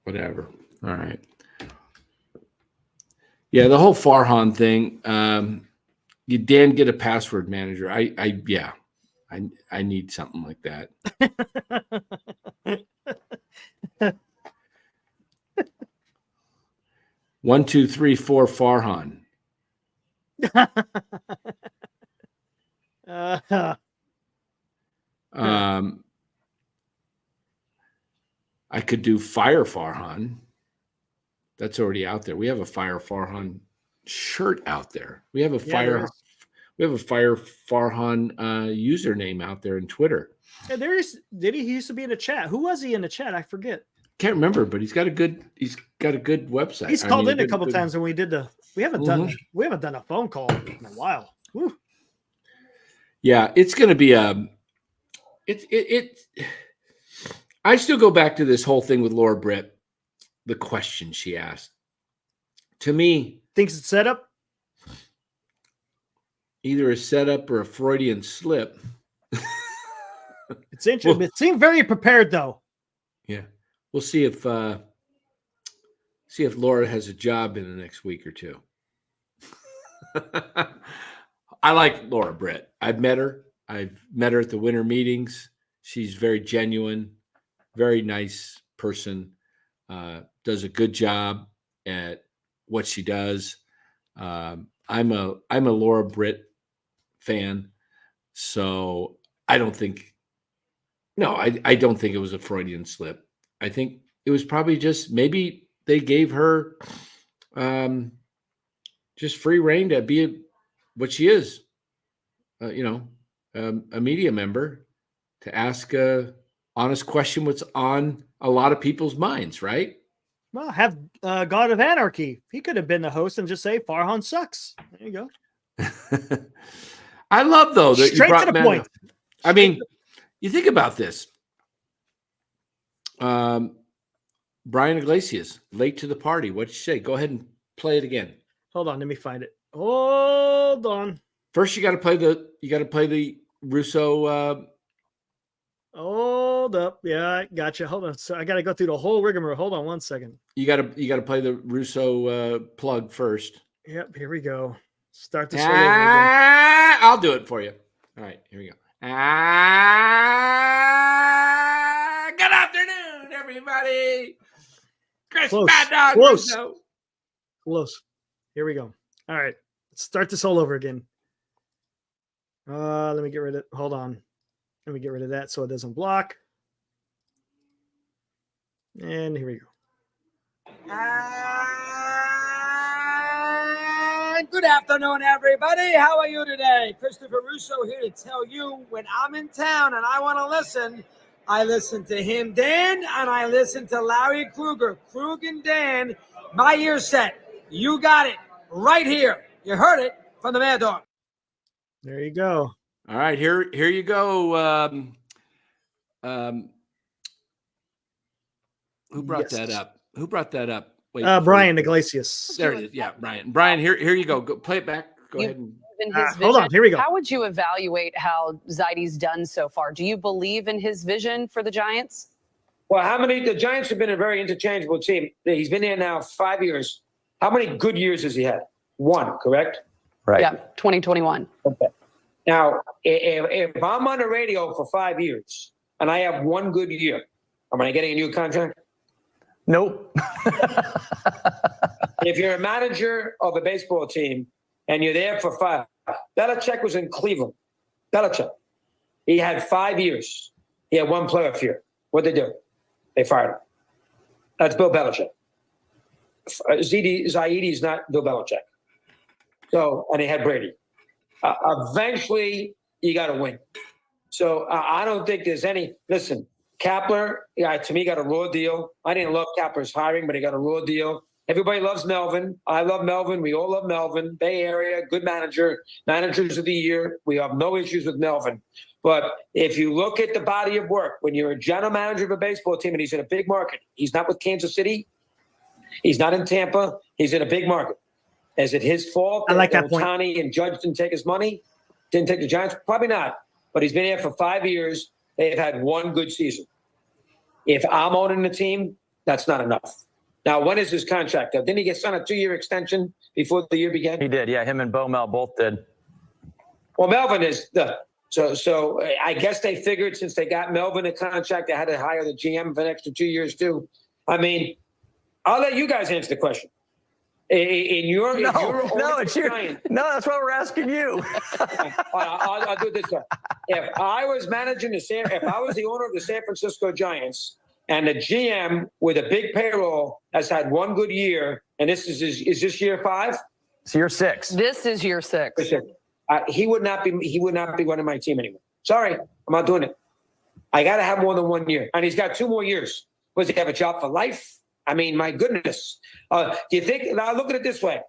Whatever. All right. Yeah, the whole Farhan thing. You Dan get a password manager. I need something like that. 1, 2, 3, 4 Farhan. I could do Fire Farhan. That's already out there. We have a Fire Farhan shirt out there. We have a Fire Farhan username out there in Twitter. Yeah, he used to be in the chat. Who was he in the chat? I forget. Can't remember, but he's got a good website. He's called in a couple times when we haven't done a phone call in a while. Woo. Yeah, it's going to be I still go back to this whole thing with Laura Britt, the question she asked. To me, thinks it's set up? Either a setup or a Freudian slip. It's interesting. Well, it seemed very prepared, though. Yeah. We'll see if Laura has a job in the next week or two. I like Laura Britt. I've met her at the winter meetings. She's very genuine, very nice person. Does a good job at what she does. I'm a Laura Britt fan, so I don't think it was a Freudian slip. I think it was probably just maybe they gave her just free reign to be what she is, a media member, to ask a honest question what's on a lot of people's minds, right? Well, have God of Anarchy. He could have been the host and just say Farhan sucks. There you go. I love, though, that straight you brought to the point. I mean, you think about this. Brian Iglesias, late to the party. What'd you say? Go ahead and play it again. Hold on, let me find it. Hold on. First, you got to play the Russo. Hold up. Yeah, I gotcha. Hold on. So I got to go through the whole rigmarole. Hold on one second. You got to play the Russo plug first. Yep, here we go. Start this all over again. I'll do it for you. All right, here we go. Good afternoon, everybody. Chris Close. Bad Dog Close. Russo. Close. Here we go. All right. Let's start this all over again. Let me get rid of hold on. Let me get rid of that so it doesn't block. And here we go. Good afternoon, everybody. How are you today? Christopher Russo here to tell you when I'm in town and I want to listen, I listen to him, Dan, and I listen to Larry Kruger. Krug and Dan, my ear set. You got it right here. You heard it from the Mad Dog. There you go. All right, here you go. Who brought that up? Who brought that up? Wait, Brian Iglesias. There it is. Yeah, Brian. Brian, here you go. Go play it back. Go ahead. In his Hold on. vision, Here we go. How would you evaluate how Zaidi's done so far? Do you believe in his vision for the Giants? Well, the Giants have been a very interchangeable team. He's been there now 5 years. How many good years has he had? One, correct? Right. Yeah, 2021. Okay. Now, if I'm on the radio for 5 years and I have one good year, am I getting a new contract? Nope. If you're a manager of a baseball team and you're there for 5, Belichick was in Cleveland. Belichick. He had 5 years. He had one playoff year. What'd they do? They fired him. That's Bill Belichick. Zaidi is not Bill Belichick. So, and they had Brady. Eventually, you got to win. So I don't think there's any. Listen, Kapler, to me, got a raw deal. I didn't love Kapler's hiring, but he got a raw deal. Everybody loves Melvin. I love Melvin. We all love Melvin. Bay Area, good manager, managers of the year. We have no issues with Melvin. But if you look at the body of work, when you're a general manager of a baseball team and he's in a big market, he's not with Kansas City. He's not in Tampa. He's in a big market. Is it his fault I like that point. Ohtani and Judge didn't take his money? Didn't take the Giants? Probably not. But he's been here for 5 years. They've had one good season. If I'm owning the team, that's not enough. Now, when is his contract up? Didn't he get signed a 2-year extension before the year began? He did. Yeah, him and Bo Mel both did. Well, Melvin is the so I guess they figured since they got Melvin a contract, they had to hire the GM for an extra 2 years too. I mean, I'll let you guys answer the question. No, that's what we're asking you. I'll do it this way. If I was the owner of the San Francisco Giants and the GM with a big payroll has had one good year, and is this year 5? It's year 6. This is year 6. He would not be running my team anymore. Sorry, I'm not doing it. I got to have more than 1 year, and he's got 2 more years. Does he have a job for life? I mean, my goodness. Do you think? Now look at it this way.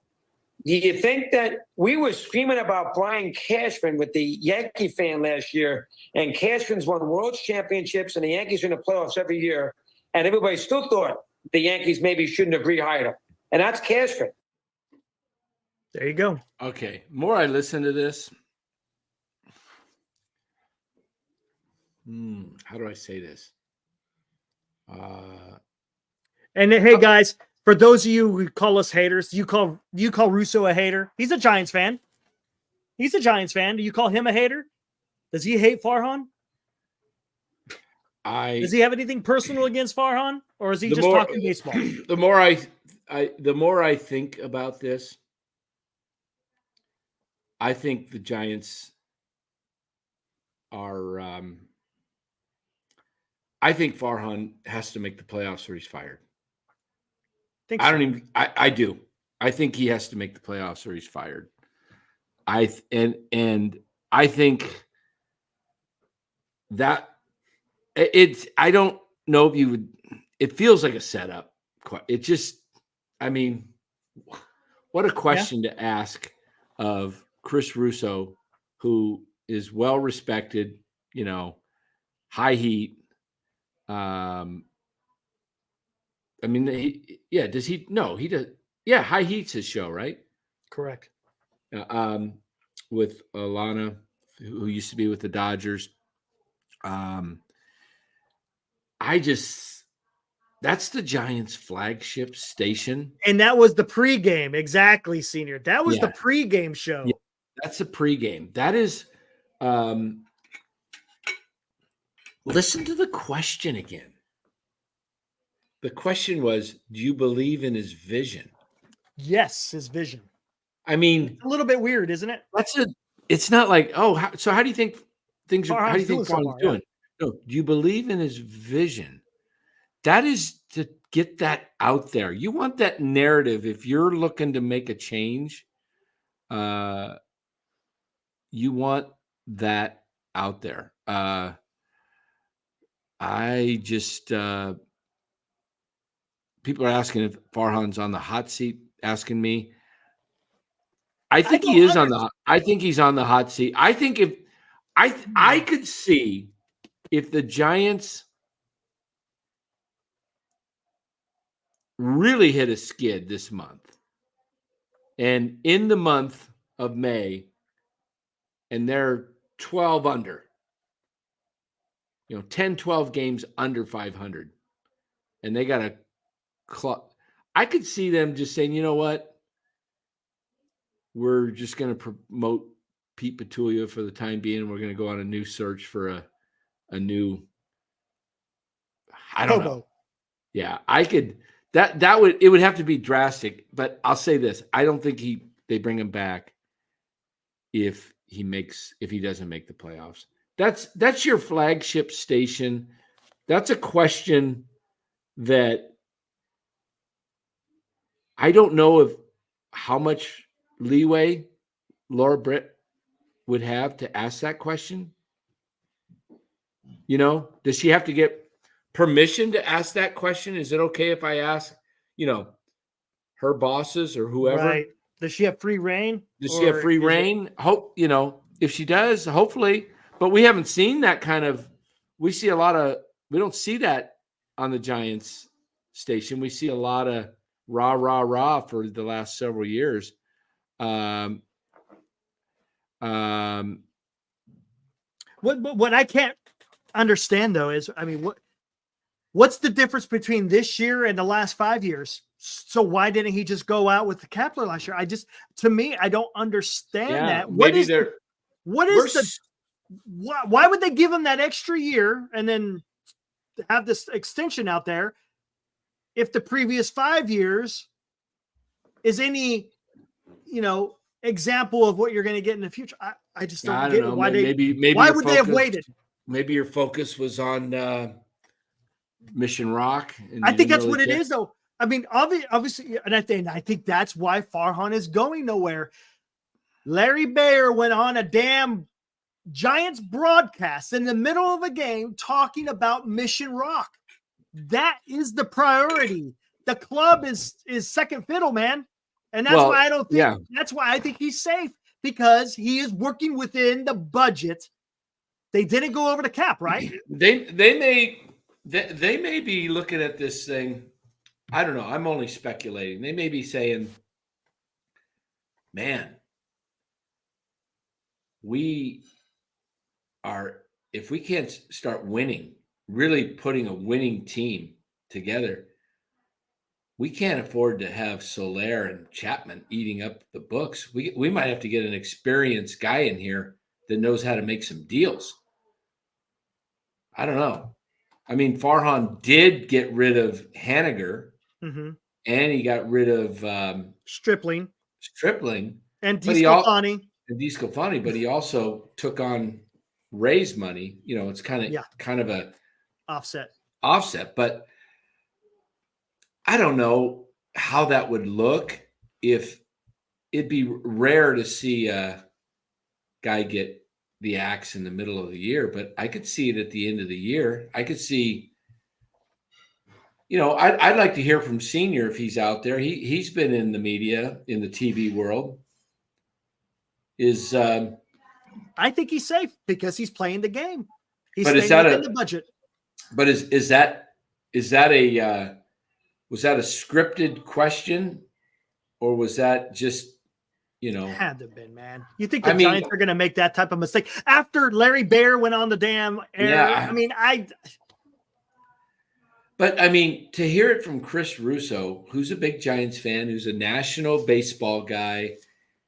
Do you think that we were screaming about Brian Cashman with the Yankee fan last year, and Cashman's won World Championships, and the Yankees are in the playoffs every year, and everybody still thought the Yankees maybe shouldn't have rehired him, and that's Cashman. There you go. Okay. More I listen to this. How do I say this? And hey, guys, for those of you who call us haters, you call Russo a hater. He's a Giants fan. He's a Giants fan. Do you call him a hater? Does he hate Farhan? Does he have anything personal against Farhan, or is he just talking baseball? The more I think about this, I think the Giants are. I think Farhan has to make the playoffs or he's fired. I do. I think he has to make the playoffs or he's fired. I think that it's. I don't know if you would. It feels like a setup. It just. I mean, what a question to ask of Chris Russo, who is well respected. You know, high heat. I mean, does he? No, he does. Yeah, High Heat's his show, right? Correct. With Alana, who used to be with the Dodgers. That's the Giants' flagship station. And that was the pregame. Exactly, Senior. That was the pregame show. Yeah, that's the pregame. That is, listen to the question again. The question was, do you believe in his vision? Yes, his vision. I mean, it's a little bit weird, isn't it? It's not like, so how do you think things are? How do you think Farhan's doing? Yeah. No, do you believe in his vision? That is to get that out there. You want that narrative. If you're looking to make a change, you want that out there. I just people are asking if Farhan's on the hot seat, asking me. I think he is on the. I think he's on the hot seat. I think if I could see if the Giants really hit a skid this month, and in the month of May, and they're 12 under, 10, 12 games under 500, and they got a club. I could see them just saying, you know what? We're just going to promote Pete Petulia for the time being. We're going to go on a new search for a new, I don't know. Yeah, I could, it would have to be drastic, but I'll say this. I don't think they bring him back if he doesn't make the playoffs. That's your flagship station. That's a question that I don't know how much leeway Laura Britt would have to ask that question. Does she have to get permission to ask that question? Is it okay if I ask, her bosses or whoever? Right. Does she have free reign? Does she have free reign? Hope, if she does, hopefully. But we haven't seen that kind of. We don't see that on the Giants station. We see a lot of rah, rah, rah for the last several years. What I can't understand though is, what's the difference between this year and the last 5 years? So why didn't he just go out with the Kepler last year? To me, I don't understand that. Why would they give him that extra year and then have this extension out there if the previous 5 years is any, example of what you're going to get in the future? I just don't get it. Why would they have waited? Maybe your focus was on Mission Rock. I think that's what it is, though. Obviously, and I think that's why Farhan is going nowhere. Larry Bayer went on a damn Giants broadcast in the middle of a game talking about Mission Rock. That is the priority. The club is second fiddle, man. And that's why I don't think that's why I think he's safe, because he is working within the budget. They didn't go over the cap, right? They may be looking at this thing. I don't know. I'm only speculating. They may be saying, man, if we can't start winning, really putting a winning team together, we can't afford to have Soler and Chapman eating up the books. We might have to get an experienced guy in here that knows how to make some deals. I don't know. Farhan did get rid of Haniger, and he got rid of Stripling and DeSclafani, but he also took on Ray's money. It's kind of a offset, but I don't know how that would look. If it'd be rare to see a guy get the axe in the middle of the year, but I could see it at the end of the year. I could see, I'd like to hear from Senior if he's out there. He's been in the media, in the TV world. I think he's safe because he's playing the game. He's staying within the budget. But was that a scripted question, or was that just Had to have been, man. You think the I mean- Giants are going to make that type of mistake after Larry Bear went on the damn air? Yeah. I mean, But I mean, to hear it from Chris Russo, who's a big Giants fan, who's a national baseball guy,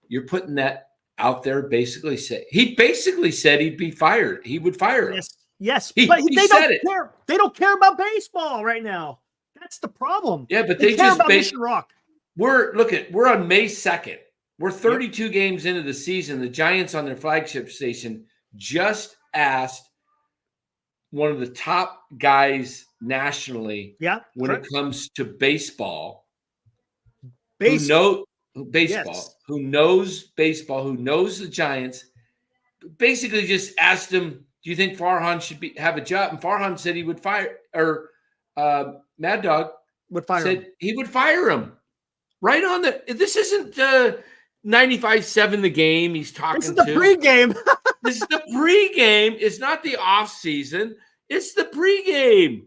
you're putting that out there. He basically said he'd be fired. He would fire him. yes, He but they said don't it. care. They don't care about baseball right now. That's the problem. Yeah, but they they care just about Mission Rock. We're on May 2nd. We're 32 games into the season. The Giants on their flagship station just asked one of the top guys nationally when it comes to baseball. Who knows baseball, who knows the Giants, basically just asked him, do you think Farhan should have a job? And Farhan said he would fire, or Mad Dog would fire him. He would fire him. Right on this isn't 95.7 the game he's talking to. This is the pregame. This is the pregame. It's not the off season. It's the pregame.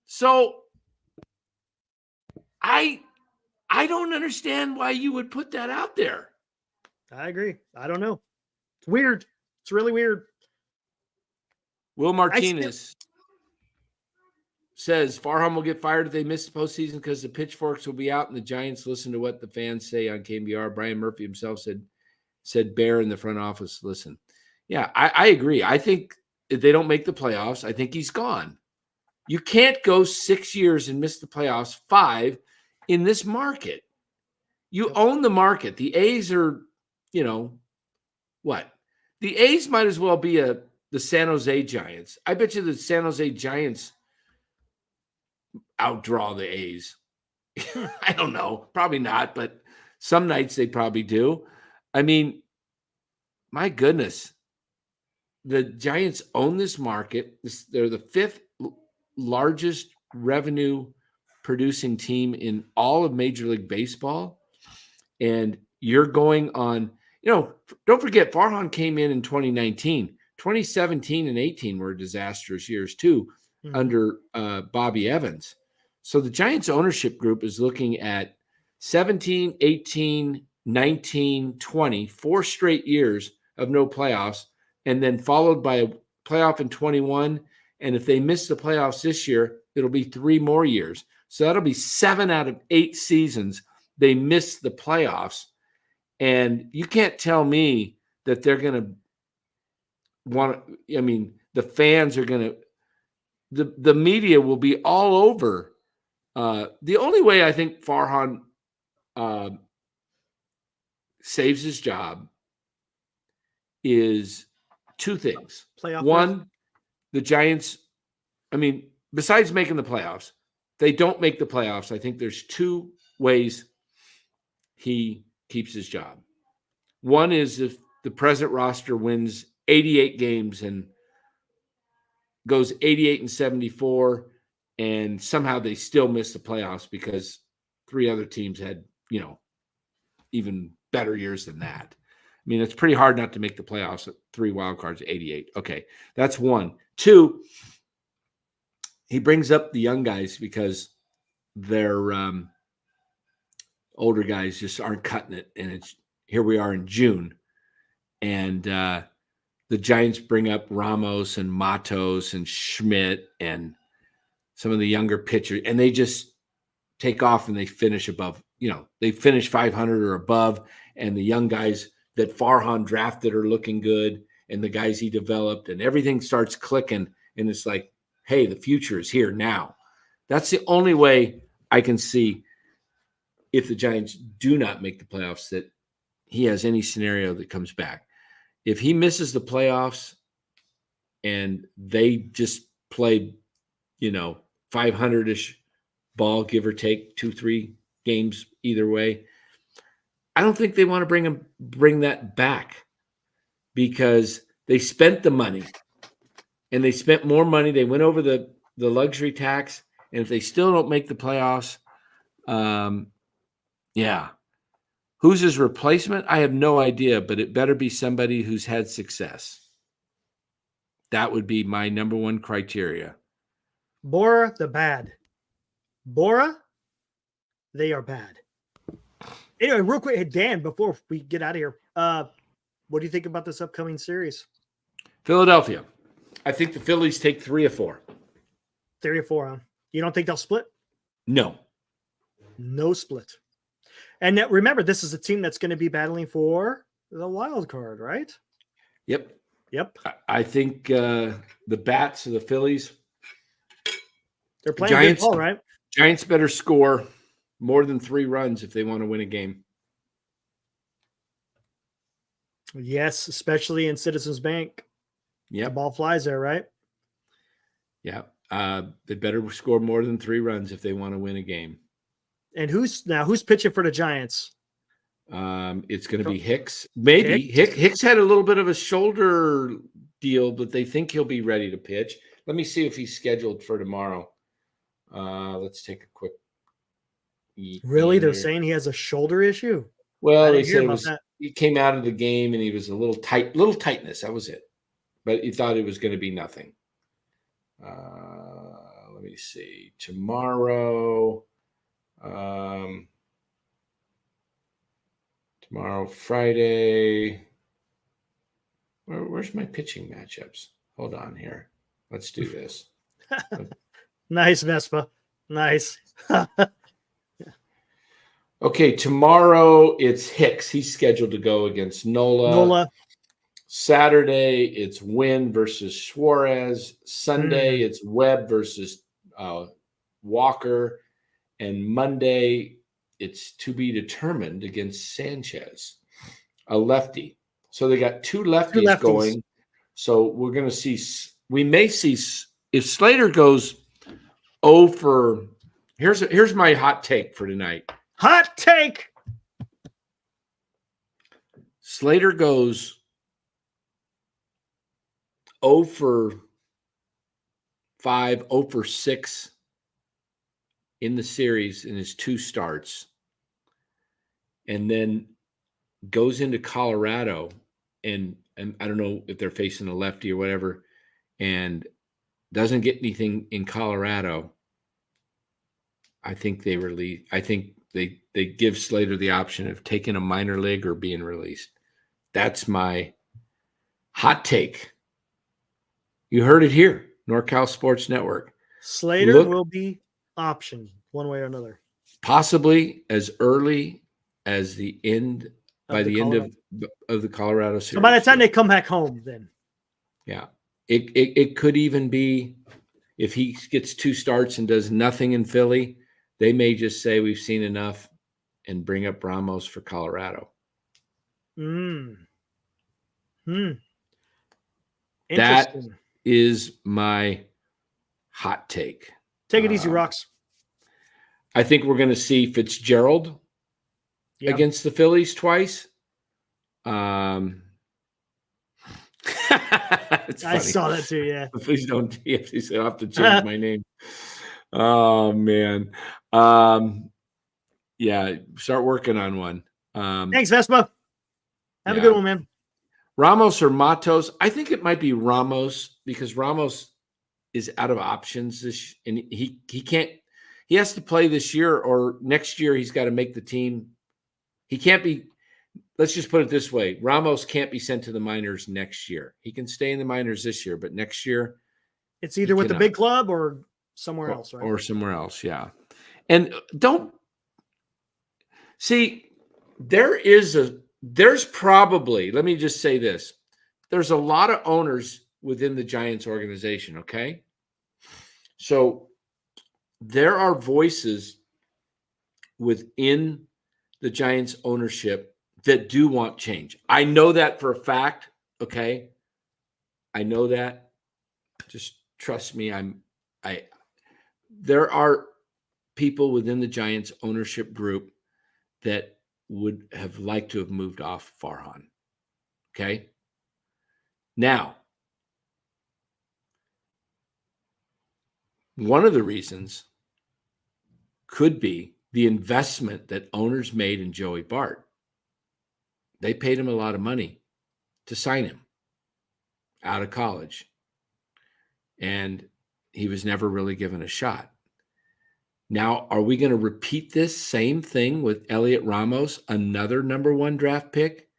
So I don't understand why you would put that out there. I agree. I don't know. It's weird. It's really weird. Will Martinez says Farhan will get fired if they miss the postseason because the pitchforks will be out and the Giants listen to what the fans say on KBR. Brian Murphy himself said Bear in the front office listen. Yeah, I agree. I think if they don't make the playoffs, I think he's gone. You can't go 6 years and miss the playoffs, 5 in this market. You own the market. The A's are, what? The A's might as well be the San Jose Giants. I bet you the San Jose Giants outdraw the A's. I don't know. Probably not, but some nights they probably do. I mean, my goodness. The Giants own this market. They're the 5th largest revenue producing team in all of Major League Baseball. And you're going on, don't forget, Farhan came in 2019. 2017 and 18 were disastrous years too, under Bobby Evans. So the Giants ownership group is looking at 17, 18, 19, 20, 4 straight years of no playoffs, and then followed by a playoff in 21. And if they miss the playoffs this year, it'll be 3 more years. So that'll be 7 out of 8 seasons they miss the playoffs. And you can't tell me that they're going to the fans are going to, the media will be all over. The only way I think Farhan saves his job is 2 things. One, the Giants, besides making the playoffs, they don't make the playoffs. I think there's 2 ways he keeps his job. One is if the present roster wins 88 games and goes 88-74, and somehow they still miss the playoffs because 3 other teams had, even better years than that. It's pretty hard not to make the playoffs at 3 wild cards, 88. Okay, that's 1. 2, he brings up the young guys because their older guys just aren't cutting it. And here we are in June. And the Giants bring up Ramos and Matos and Schmidt and some of the younger pitchers, and they just take off and they finish above, they finish 500 or above. And the young guys that Farhan drafted are looking good, and the guys he developed, and everything starts clicking. And it's like, hey, the future is here now. That's the only way I can see, if the Giants do not make the playoffs, that he has any scenario that comes back. If he misses the playoffs and they just play, 500-ish ball, give or take 2-3 games either way, I don't think they want to bring that back, because they spent the money, and they spent more money. They went over the luxury tax, and if they still don't make the playoffs, who's his replacement? I have no idea, but it better be somebody who's had success. That would be my number 1 criteria. Bora, the bad. Bora, they are bad. Anyway, real quick, hey, Dan, before we get out of here, what do you think about this upcoming series? Philadelphia. I think the Phillies take 3 or 4. 3 or 4, huh? You don't think they'll split? No. No split. And now, remember, this is a team that's going to be battling for the wild card, right? Yep. Yep. I think the bats of the Phillies. They're playing good ball, right? Giants better score more than 3 runs if they want to win a game. Yes, especially in Citizens Bank. Yeah, The ball flies there, right? Yeah. They better score more than 3 runs if they want to win a game. And who's pitching for the Giants? It's going to be Hicks. Maybe Hicks had a little bit of a shoulder deal, but they think he'll be ready to pitch. Let me see if he's scheduled for tomorrow. Let's take a quick. Really? They're saying he has a shoulder issue? Well, they said he came out of the game and he was a little tightness. That was it. But he thought it was going to be nothing. Let me see. Tomorrow, Friday. Where's my pitching matchups? Hold on here. Let's do this. Nice, Vespa. Nice. Okay, tomorrow it's Hicks. He's scheduled to go against Nola. Saturday, it's Wynn versus Suarez. Sunday, it's Webb versus Walker. And Monday, it's to be determined against Sanchez, a lefty. So they got 2 lefties going. So we're going to see – we may see – if Slater goes 0 for – here's my hot take for tonight. Hot take. Slater goes 0 for 5, 0 for 6 in the series in his 2 starts, and then goes into Colorado, and I don't know if they're facing a lefty or whatever, and doesn't get anything in Colorado. I think they release. I think they give Slater the option of taking a minor league or being released. That's my hot take. You heard it here, NorCal Sports Network. Slater will be optioned one way or another. Possibly as early as the end of the Colorado series. So by the time they come back home, then. Yeah. It could even be if he gets 2 starts and does nothing in Philly, they may just say we've seen enough and bring up Ramos for Colorado. That is my hot take. Take it easy, Rocks. I think we're going to see Fitzgerald against the Phillies twice. I saw that too, yeah. Please don't. He said I have to change my name. Oh, man. Yeah, start working on one. Thanks, Vespa. Have a good one, man. Ramos or Matos? I think it might be Ramos because Ramos is out of options and he can't. He has to play this year or next year. He's got to make the team. He can't be. Let's just put it this way: Ramos can't be sent to the minors next year. He can stay in the minors this year, but next year it's either with the big club or somewhere else, right? Or somewhere else, yeah. And don't see. There's probably. Let me just say this: there's a lot of owners within the Giants organization. Okay, so there are voices within the Giants ownership that do want change. I know that for a fact. Okay. I know that. Just trust me. There are people within the Giants ownership group that would have liked to have moved off Farhan. Okay. Now, one of the reasons could be the investment that owners made in Joey Bart. They paid him a lot of money to sign him out of college. And he was never really given a shot. Now, are we going to repeat this same thing with Elliot Ramos, another number 1 draft pick,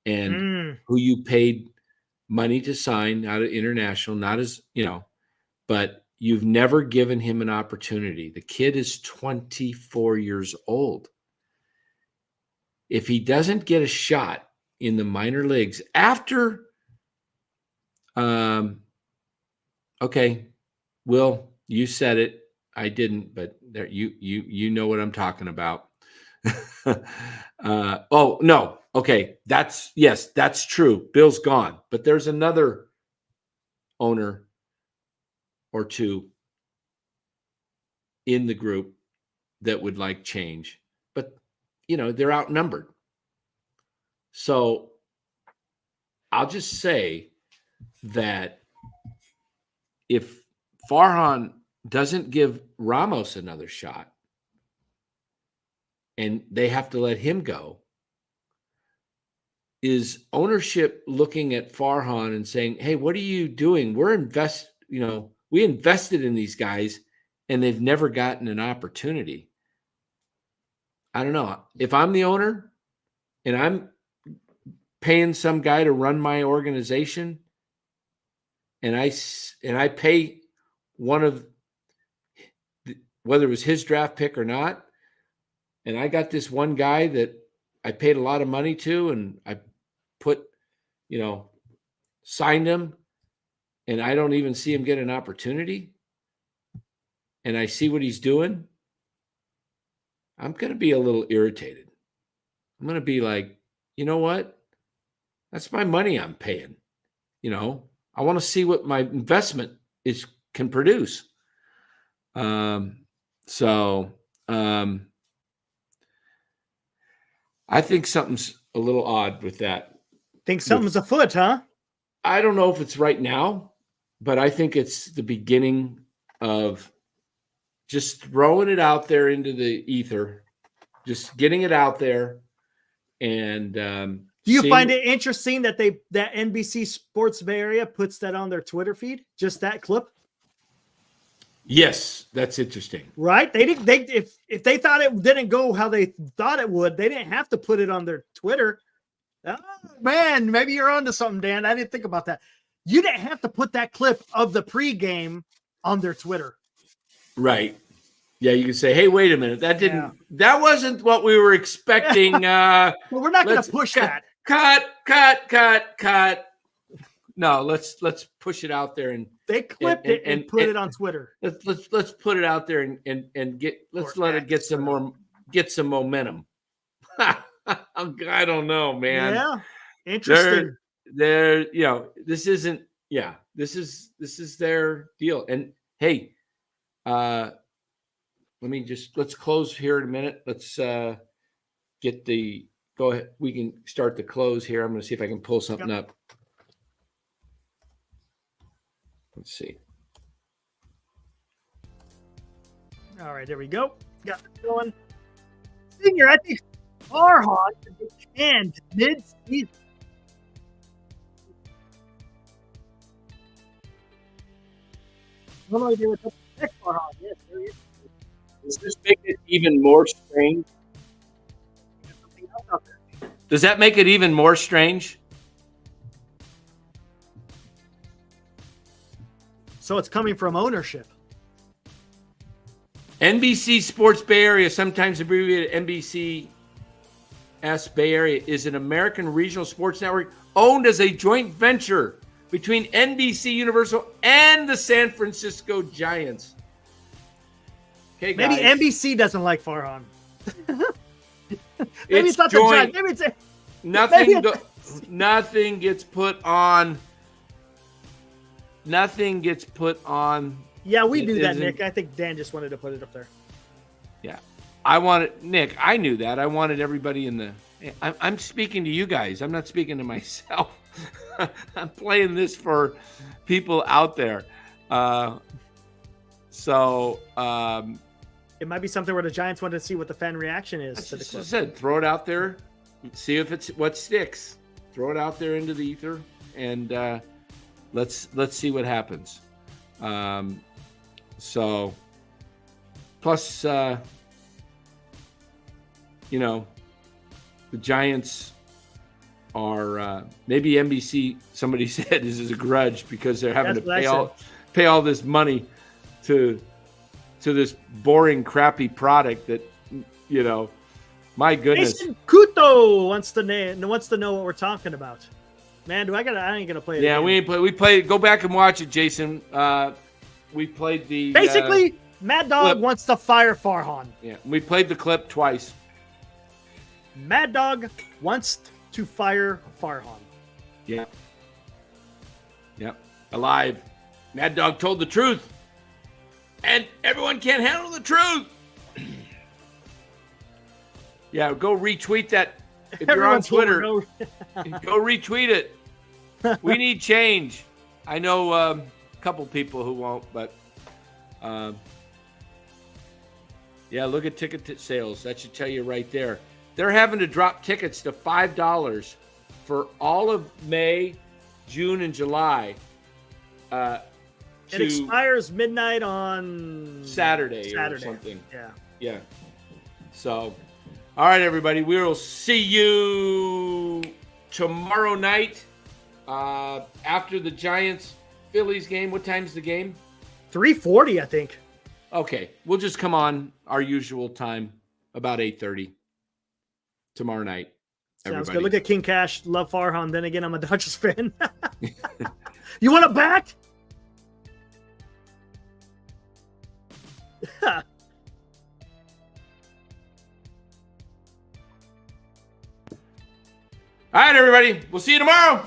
and who you paid money to sign out of international, not as, but you've never given him an opportunity. The kid is 24 years old. If he doesn't get a shot in the minor leagues after, okay, Will, you said it. I didn't, but there, you know what I'm talking about. Oh no, okay, that's true. Bill's gone, but there's another owner or two in the group that would like change, but they're outnumbered. So I'll just say that if Farhan doesn't give Ramos another shot and they have to let him go, is ownership looking at Farhan and saying, hey, what are you doing? We invested in these guys and they've never gotten an opportunity. I don't know. If I'm the owner and I'm paying some guy to run my organization and I pay one of whether it was his draft pick or not, and I got this one guy that I paid a lot of money to, and I signed him, and I don't even see him get an opportunity, and I see what he's doing, I'm going to be a little irritated. I'm going to be like, you know what? That's my money I'm paying. I want to see what my investment can produce. So I think something's a little odd with that. Think something's afoot, huh? I don't know if it's right now, but I think it's the beginning of just throwing it out there into the ether, just getting it out there. And do you find it interesting that that NBC Sports Bay Area puts that on their Twitter feed? Just that clip? Yes, that's interesting. Right? If they thought it didn't go how they thought it would, they didn't have to put it on their Twitter. Oh, man, maybe you're onto something, Dan. I didn't think about that. You didn't have to put that clip of the pregame on their Twitter. Right. Yeah, you can say, hey, wait a minute. That wasn't what we were expecting. Well, we're not going to push that. Cut. No, let's push it out there, and they clipped it and put it on Twitter. Let's put it out there and let it get some momentum. I don't know, man. Yeah, interesting. This isn't. Yeah, this is their deal. And hey, let's close here in a minute. Let's go ahead. We can start the close here. I'm going to see if I can pull something up. Let's see. All right, there we go. Got it going. Senior, I think Farhan could be canned mid-season. No idea what the next Farhan is. There he is. Does this make it even more strange? Does that make it even more strange? So it's coming from ownership. NBC Sports Bay Area, sometimes abbreviated NBCS Bay Area, is an American regional sports network owned as a joint venture between NBC Universal and the San Francisco Giants. Okay, guys. Maybe NBC doesn't like Farhan. Maybe it's not joint. The Giants. Maybe it's nothing gets put on. Nothing gets put on. Yeah, we do that, Nick. I think Dan just wanted to put it up there. Yeah. I wanted, Nick, I knew that. I wanted everybody in the. I'm speaking to you guys. I'm not speaking to myself. I'm playing this for people out there. It might be something where the Giants want to see what the fan reaction is. I just said, throw it out there. See if it's what sticks. Throw it out there into the ether, and let's see what happens. So Plus, you know, the Giants are maybe NBC. Somebody said this is a grudge because they're having to pay all this money to this boring, crappy product that, you know, my goodness. Jason Kuto wants to know what we're talking about. Man, I ain't gonna play it. Yeah, again. we ain't play. We played. Go back and watch it, Jason. We played the basically. Mad Dog clip. wants to fire Farhan. Yeah, we played the clip twice. Mad Dog wants to fire Farhan. Yeah. Yep. Alive. Mad Dog told the truth. And everyone can't handle the truth. Yeah, go retweet that. If you're on Twitter, go retweet it. We need change. I know a couple people who won't, but yeah, look at ticket sales. That should tell you right there. They're having to drop tickets to $5 for all of May, June, and July. It expires midnight on Saturday or something. Yeah. Yeah. So, all right, everybody. We will see you tomorrow night after the Giants-Phillies game. What time's the game? 3:40, I think. Okay. We'll just come on our usual time, about 8:30 tomorrow night. Sounds good. Look at King Cash. Love Farhan. Then again, I'm a Dodgers fan. You want a bat? All right, everybody. We'll see you tomorrow.